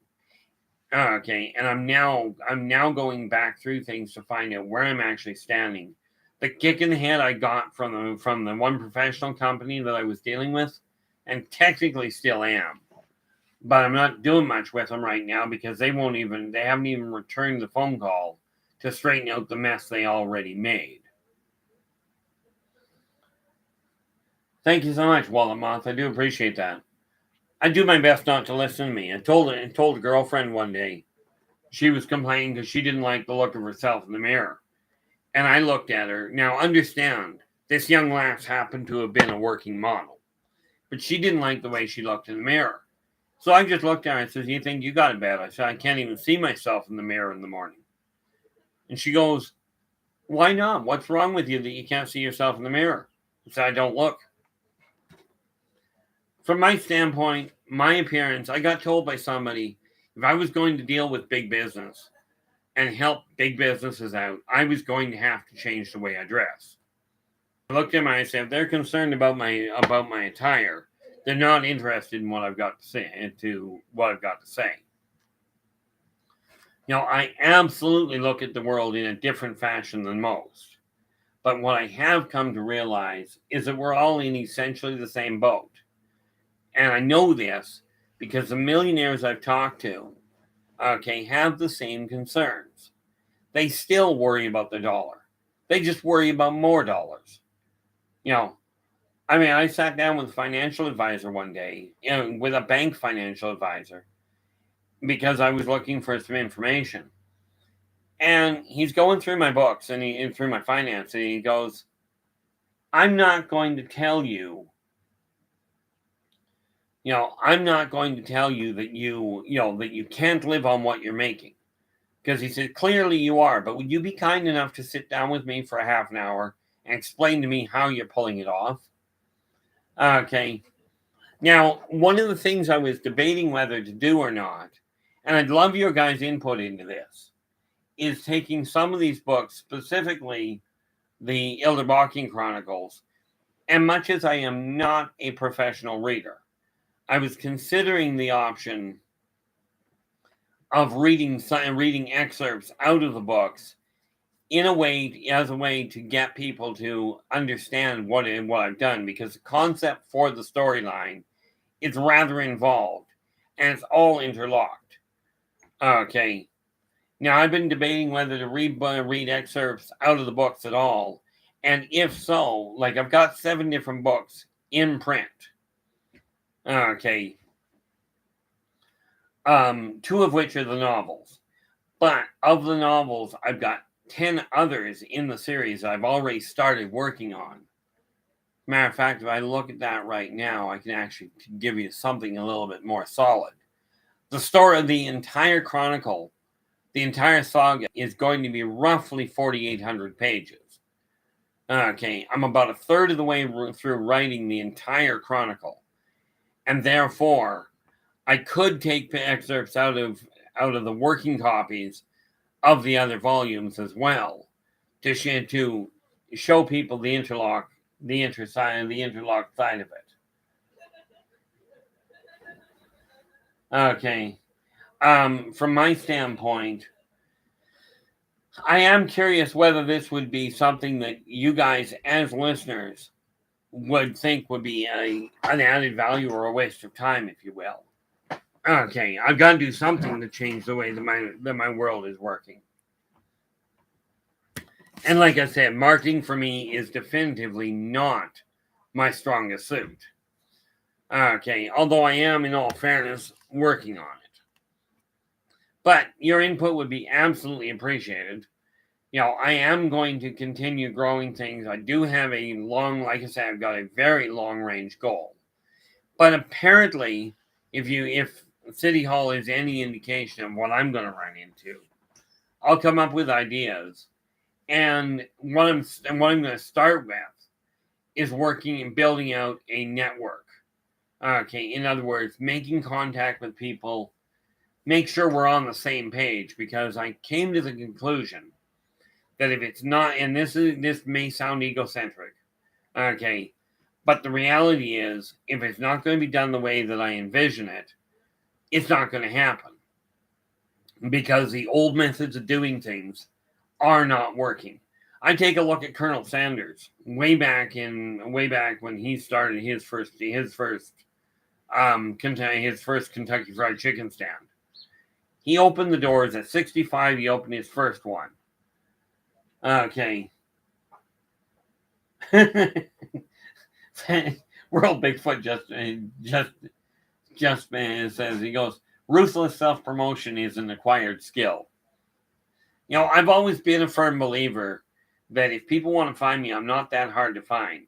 Okay, and I'm now going back through things to find out where I'm actually standing. The kick in the head I got from the one professional company that I was dealing with, and technically still am. But I'm not doing much with them right now because they haven't even returned the phone call to straighten out the mess they already made. Thank you so much, Wallet Moth. I do appreciate that. I do my best not to listen to me. I told a girlfriend one day, she was complaining because she didn't like the look of herself in the mirror. And I looked at her. Now, understand, this young lass happened to have been a working model. But she didn't like the way she looked in the mirror. So I just looked at her and said, "You think you got it bad?" I said, "I can't even see myself in the mirror in the morning." And she goes, "Why not? What's wrong with you that you can't see yourself in the mirror?" I said, "I don't look." From my standpoint, my appearance, I got told by somebody, If I was going to deal with big business and help big businesses out, I was going to have to change the way I dress. I looked at them and I said, if they're concerned about my attire, they're not interested in what I've got to say. I absolutely look at the world in a different fashion than most. But what I have come to realize is that we're all in essentially the same boat. And I know this because the millionaires I've talked to, have the same concerns. They still worry about the dollar. They just worry about more dollars. I sat down with a financial advisor one day, with a bank financial advisor, because I was looking for some information. And he's going through my books and through my finance, and he goes, I'm not going to tell you, I'm not going to tell you that that you can't live on what you're making. Because he said, clearly you are, but would you be kind enough to sit down with me for a half an hour and explain to me how you're pulling it off? Okay. Now, one of the things I was debating whether to do or not, and I'd love your guys' input into this, is taking some of these books, specifically the Yldrbac Chronicles, and much as I am not a professional reader, I was considering the option of reading excerpts out of the books as a way to get people to understand what I've done, because the concept for the storyline is rather involved and it's all interlocked. Okay. Now, I've been debating whether to read excerpts out of the books at all. And if so, I've got 7 different books in print. Okay. 2 of which are the novels. But of the novels, I've got 10 others in the series I've already started working on. Matter of fact, if I look at that right now, I can actually give you something a little bit more solid. The story of the entire chronicle, the entire saga, is going to be roughly 4,800 pages. Okay, I'm about a third of the way through writing the entire chronicle. And therefore, I could take the excerpts out of the working copies of the other volumes as well, to show people the interlocked side of it. Okay. From my standpoint, I am curious whether this would be something that you guys, as listeners, would think would be an added value or a waste of time, if you will. Okay, I've got to do something to change the way that my world is working. And like I said, marketing for me is definitively not my strongest suit. Okay, although I am, in all fairness, working on it. But your input would be absolutely appreciated. I am going to continue growing things. I do have like I said, I've got a very long range goal. But apparently, if City Hall is any indication of what I'm going to run into, I'll come up with ideas. And what I'm going to start with is working and building out a network. Okay, in other words, making contact with people, make sure we're on the same page, because I came to the conclusion that if it's not, and this may sound egocentric, okay, but the reality is, if it's not going to be done the way that I envision it, it's not going to happen, because the old methods of doing things are not working. I take a look at Colonel Sanders way back when he started his first Kentucky Fried Chicken stand. He opened the doors at 65. He opened his first one. Okay. World Bigfoot just says, he goes, ruthless self-promotion is an acquired skill. I've always been a firm believer that if people want to find me, I'm not that hard to find.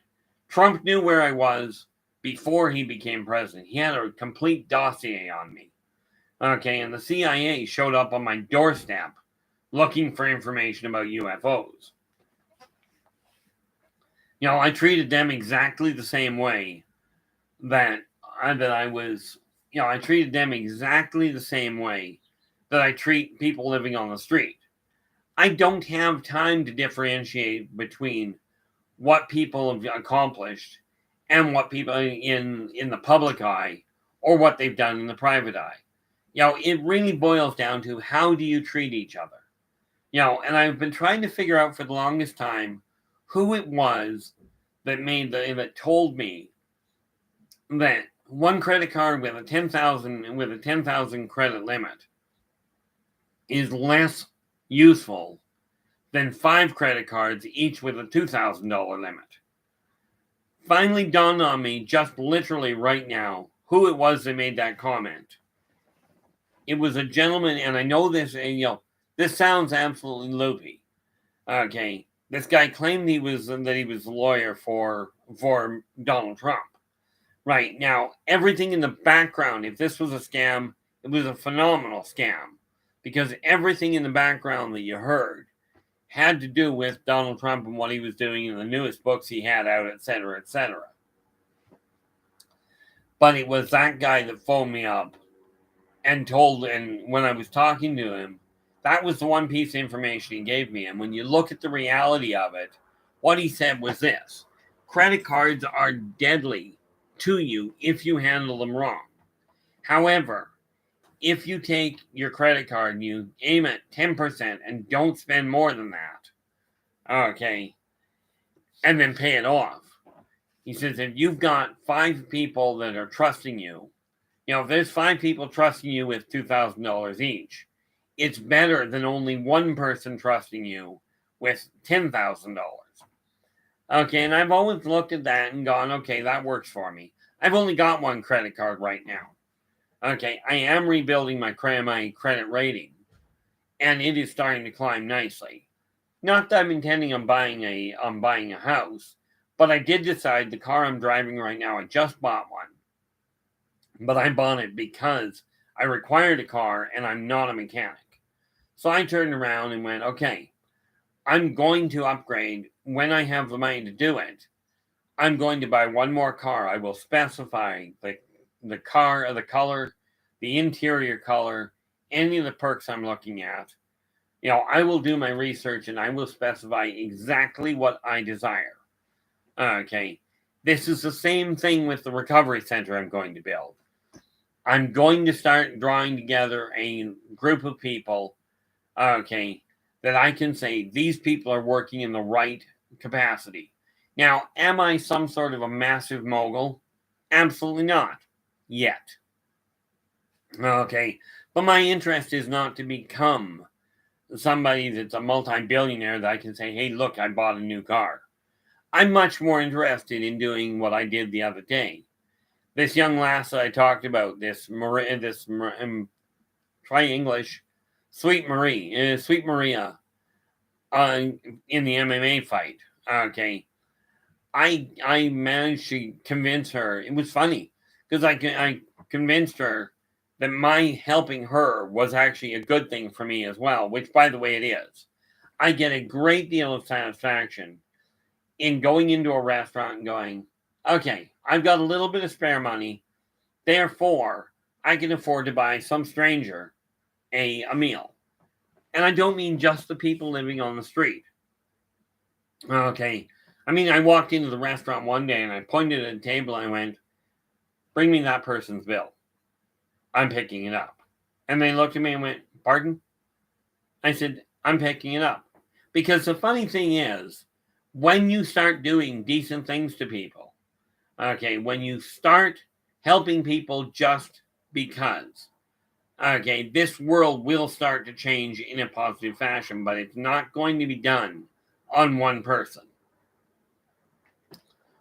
Trump knew where I was before he became president. He had a complete dossier on me. Okay, and the CIA showed up on my doorstep looking for information about UFOs. I treated them exactly the same way that I was I treated them exactly the same way that I treat people living on the street. I don't have time to differentiate between what people have accomplished and what people in the public eye or what they've done in the private eye. It really boils down to how do you treat each other. And I've been trying to figure out for the longest time who it was that told me that one credit card with a 10,000 credit limit is less useful than 5 credit cards, each with a $2,000 limit. Finally dawned on me, just literally right now, who it was that made that comment. It was a gentleman, and I know this, this sounds absolutely loopy. Okay, this guy claimed that he was a lawyer for Donald Trump. Right now, everything in the background, if this was a scam, it was a phenomenal scam, because everything in the background that you heard had to do with Donald Trump and what he was doing in the newest books he had out, etc., etc. But it was that guy that phoned me up and when I was talking to him, that was the one piece of information he gave me. And when you look at the reality of it, what he said was this: credit cards are deadly to you if you handle them wrong. However, if you take your credit card and you aim at 10% and don't spend more than that, okay, and then pay it off. He says, if you've got 5 people that are trusting you, if there's 5 people trusting you with $2,000 each, it's better than only one person trusting you with $10,000. Okay, and I've always looked at that and gone, okay, that works for me. I've only got one credit card right now. Okay, I am rebuilding my credit rating, and it is starting to climb nicely. Not that I'm intending on buying a house, but I did decide the car I'm driving right now, I just bought one. But I bought it because I required a car and I'm not a mechanic. So I turned around and went, okay, I'm going to upgrade when I have the money to do it. I'm going to buy one more car. I will specify the car, the color, the interior color, any of the perks I'm looking at. I will do my research and I will specify exactly what I desire. Okay. This is the same thing with the recovery center I'm going to build. I'm going to start drawing together a group of people, okay, that I can say these people are working in the right capacity. Now, am I some sort of a massive mogul? Absolutely not. Yet. Okay. But my interest is not to become somebody that's a multi-billionaire that I can say, hey, look, I bought a new car. I'm much more interested in doing what I did the other day. This young lass that I talked about, try English, Sweet Maria, in the MMA fight. Okay. I managed to convince her. It was funny because I convinced her that my helping her was actually a good thing for me as well, which, by the way, it is. I get a great deal of satisfaction in going into a restaurant and going, okay, I've got a little bit of spare money, therefore, I can afford to buy some stranger a meal. And I don't mean just the people living on the street. Okay. I mean, I walked into the restaurant one day and I pointed at a table and I went, bring me that person's bill. I'm picking it up. And they looked at me and went, pardon? I said, I'm picking it up. Because the funny thing is, when you start doing decent things to people, okay, when you start helping people just because, okay, this world will start to change in a positive fashion, but it's not going to be done on one person.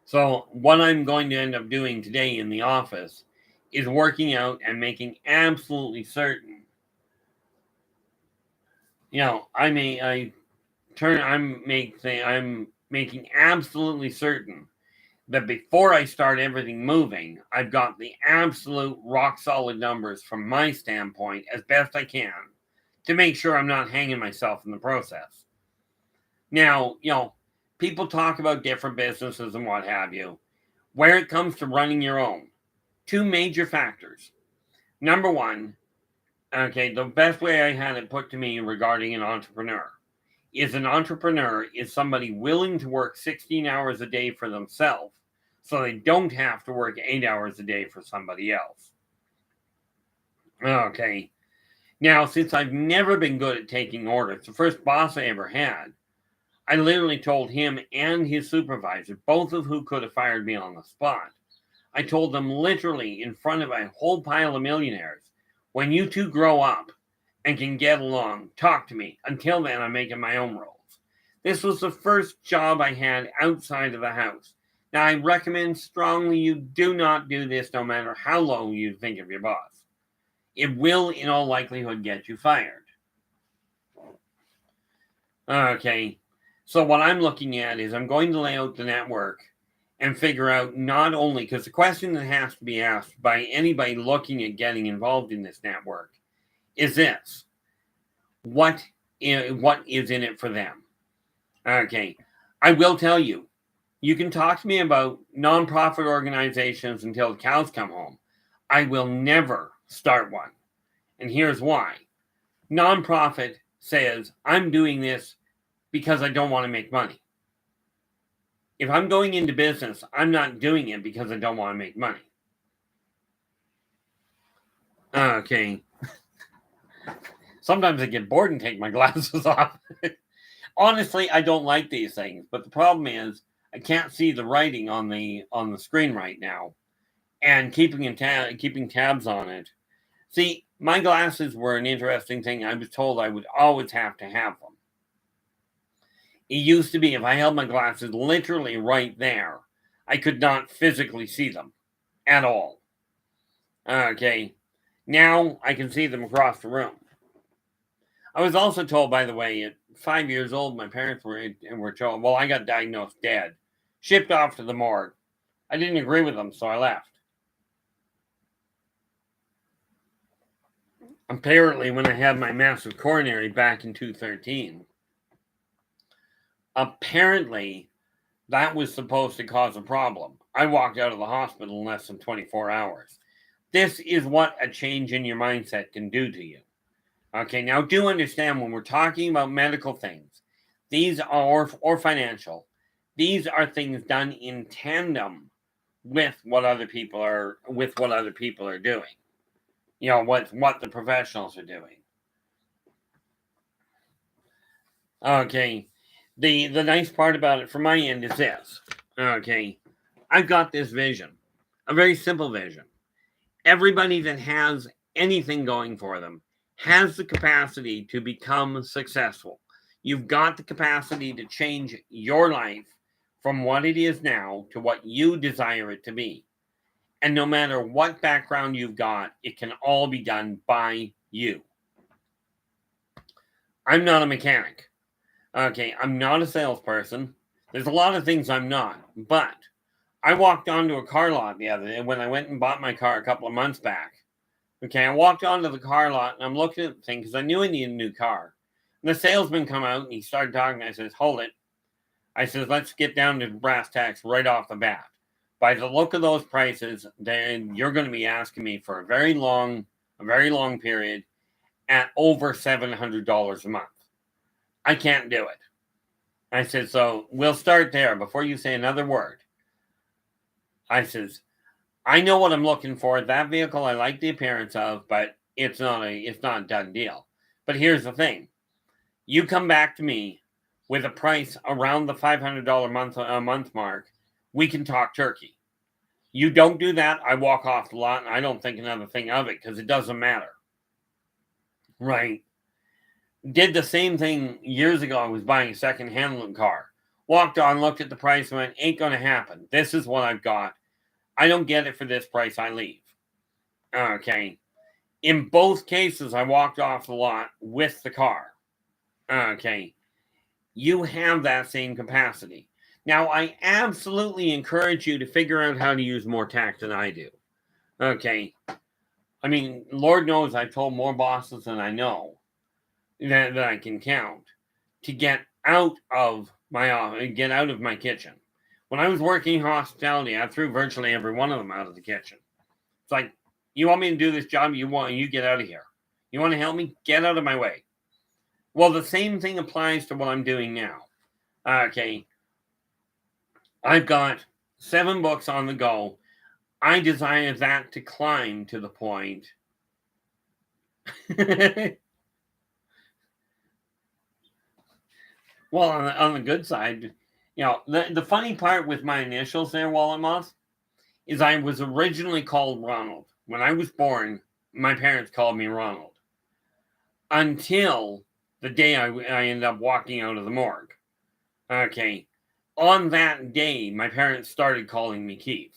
So what I'm going to end up doing today in the office is working out and making absolutely certain, I'm making absolutely certain that before I start everything moving, I've got the absolute rock solid numbers from my standpoint as best I can to make sure I'm not hanging myself in the process. Now, people talk about different businesses and what have you. Where it comes to running your own, 2 major factors. Number one, okay, the best way I had it put to me regarding an entrepreneur is somebody willing to work 16 hours a day for themselves so they don't have to work 8 hours a day for somebody else. Okay. Now, since I've never been good at taking orders, the first boss I ever had, I literally told him and his supervisor, both of who could have fired me on the spot. I told them literally in front of a whole pile of millionaires, when you two grow up and can get along, talk to me. Until then, I'm making my own rules. This was the first job I had outside of the house. Now, I recommend strongly you do not do this no matter how low you think of your boss. It will, in all likelihood, get you fired. Okay, so what I'm looking at is I'm going to lay out the network and figure out not only, because the question that has to be asked by anybody looking at getting involved in this network is this: what is in it for them? Okay, I will tell you, you can talk to me about nonprofit organizations until the cows come home. I will never start one. And here's why. Nonprofit says, I'm doing this because I don't want to make money. If I'm going into business, I'm not doing it because I don't want to make money. Okay. Sometimes I get bored and take my glasses off. Honestly, I don't like these things, but the problem is I can't see the writing on the screen right now, and keeping tabs on it. See, my glasses were an interesting thing. I was told I would always have to have them. It used to be if I held my glasses literally right there, I could not physically see them at all. Okay, now I can see them across the room. I was also told, by the way, at 5 years old, my parents were told, well, I got diagnosed dead, shipped off to the morgue. I didn't agree with them, so I left. Apparently, when I had my massive coronary back in 2013, apparently that was supposed to cause a problem. I walked out of the hospital in less than 24 hours. This is what a change in your mindset can do to you. Okay, now do understand when we're talking about medical things, these are, or financial, these are things done in tandem with what other people are doing. You know, what the professionals are doing. Okay, the nice part about it from my end is this. Okay, I've got this vision, a very simple vision. Everybody that has anything going for them has the capacity to become successful. You've got the capacity to change your life from what it is now to what you desire it to be. And no matter what background you've got, it can all be done by you. I'm not a mechanic. Okay, I'm not a salesperson. There's a lot of things I'm not. But I walked onto a car lot the other day when I went and bought my car a couple of months back. Okay, I walked onto the car lot and I'm looking at the thing because I knew I needed a new car. And the salesman come out and he started talking. I says, hold it. I says, let's get down to brass tacks right off the bat. By the look of those prices, then you're going to be asking me for a very long period at over $700 a month. I can't do it. I said, so we'll start there before you say another word. I says, I know what I'm looking for. That vehicle I like the appearance of, but it's not a done deal. But here's the thing. You come back to me with a price around the $500 a month mark, we can talk turkey. You don't do that, I walk off the lot and I don't think another thing of it because it doesn't matter. Right. Did the same thing years ago. I was buying a second-hand car. Walked on, looked at the price, and went, ain't going to happen. This is what I've got. I don't get it for this price, I leave. Okay. In both cases, I walked off the lot with the car. Okay. You have that same capacity. Now, I absolutely encourage you to figure out how to use more tact than I do. Okay. I mean, Lord knows I've told more bosses than I know that I can count to get out of my kitchen. When I was working hospitality, I threw virtually every one of them out of the kitchen. It's like, You want me to do this job? You get out of here. You want to help me? Get out of my way. Well, the same thing applies to what I'm doing now. Okay. I've got 7 books on the go. I desire that to climb to the point. Well, on the good side, the funny part with my initials there, Wallet Moth, is I was originally called Ronald. When I was born, my parents called me Ronald. Until the day I ended up walking out of the morgue. Okay. On that day, my parents started calling me Keith.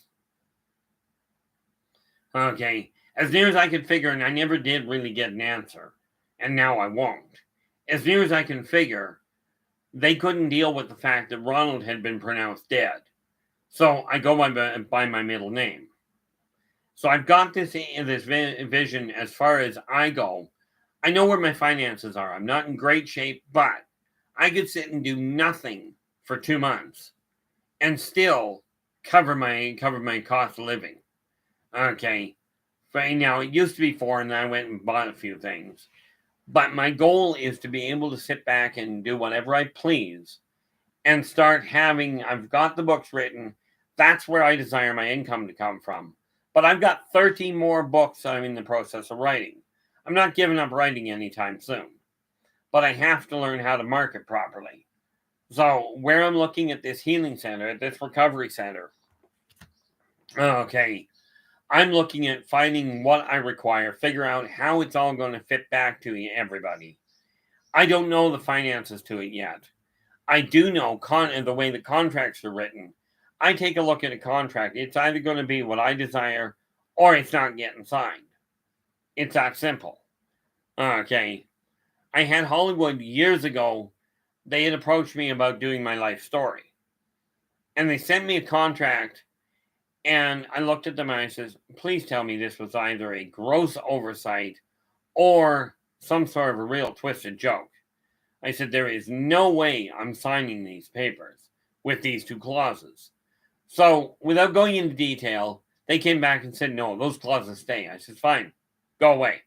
Okay. As near as I could figure, and I never did really get an answer, and now I won't. As near as I can figure, they couldn't deal with the fact that Ronald had been pronounced dead. So I go by my middle name. So I've got this vision as far as I go. I know where my finances are. I'm not in great shape, but I could sit and do nothing for 2 months and still cover my cost of living. Okay. Now, it used to be 4, and I went and bought a few things. But my goal is to be able to sit back and do whatever I please and start having, I've got the books written. That's where I desire my income to come from. But I've got 13 more books I'm in the process of writing. I'm not giving up writing anytime soon. But I have to learn how to market properly. So where I'm looking at this healing center, at this recovery center, okay, I'm looking at finding what I require, figure out how it's all going to fit back to everybody. I don't know the finances to it yet. I do know the way the contracts are written. I take a look at a contract. It's either going to be what I desire or it's not getting signed. It's that simple. Okay. I had Hollywood years ago. They had approached me about doing my life story. And they sent me a contract. And I looked at them and I says, please tell me this was either a gross oversight or some sort of a real twisted joke. I said, there is no way I'm signing these papers with these 2 clauses. So without going into detail, they came back and said, no, those clauses stay. I said, fine, go away.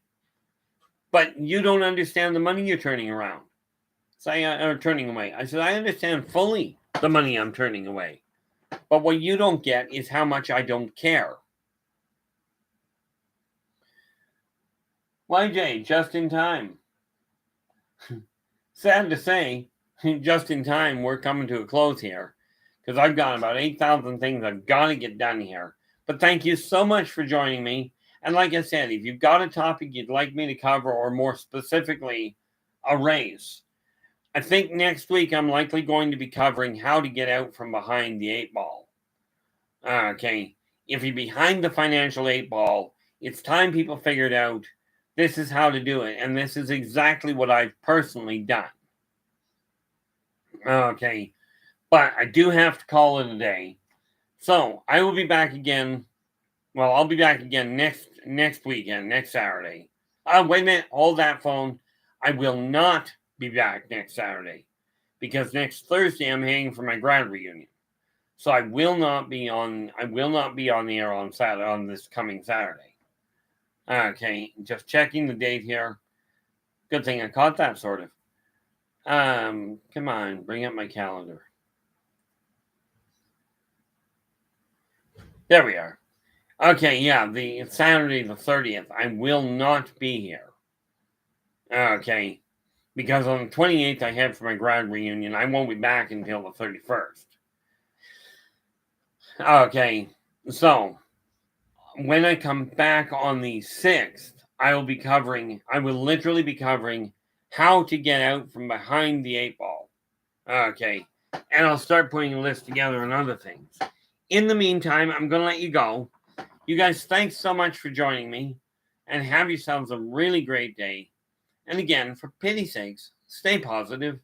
But you don't understand the money you're turning around. Or turning away. I said, I understand fully the money I'm turning away. But what you don't get is how much I don't care. YJ, just in time. Sad to say, just in time, we're coming to a close here. Because I've got about 8,000 things I've got to get done here. But thank you so much for joining me. And like I said, if you've got a topic you'd like me to cover, or more specifically, a race, I think next week I'm likely going to be covering how to get out from behind the 8 ball. Okay, if you're behind the financial 8 ball, it's time people figured out this is how to do it. And this is exactly what I've personally done. Okay, but I do have to call it a day. So I will be back again. Well, I'll be back again next weekend, next Saturday. Wait a minute, hold that phone. I will not be back next Saturday because next Thursday I'm heading for my grad reunion. So I will not be on the air on this coming Saturday. Okay, just checking the date here. Good thing I caught that, sort of. Come on, bring up my calendar. There we are. Okay, yeah, the Saturday the 30th, I will not be here. Okay, because on the 28th I head for my grad reunion. I won't be back until the 31st. Okay, so when I come back on the 6th, I will literally be covering how to get out from behind the 8 ball. Okay, and I'll start putting a list together on other things. In the meantime, I'm going to let you go. You guys, thanks so much for joining me, and have yourselves a really great day. And again, for pity's sakes, stay positive.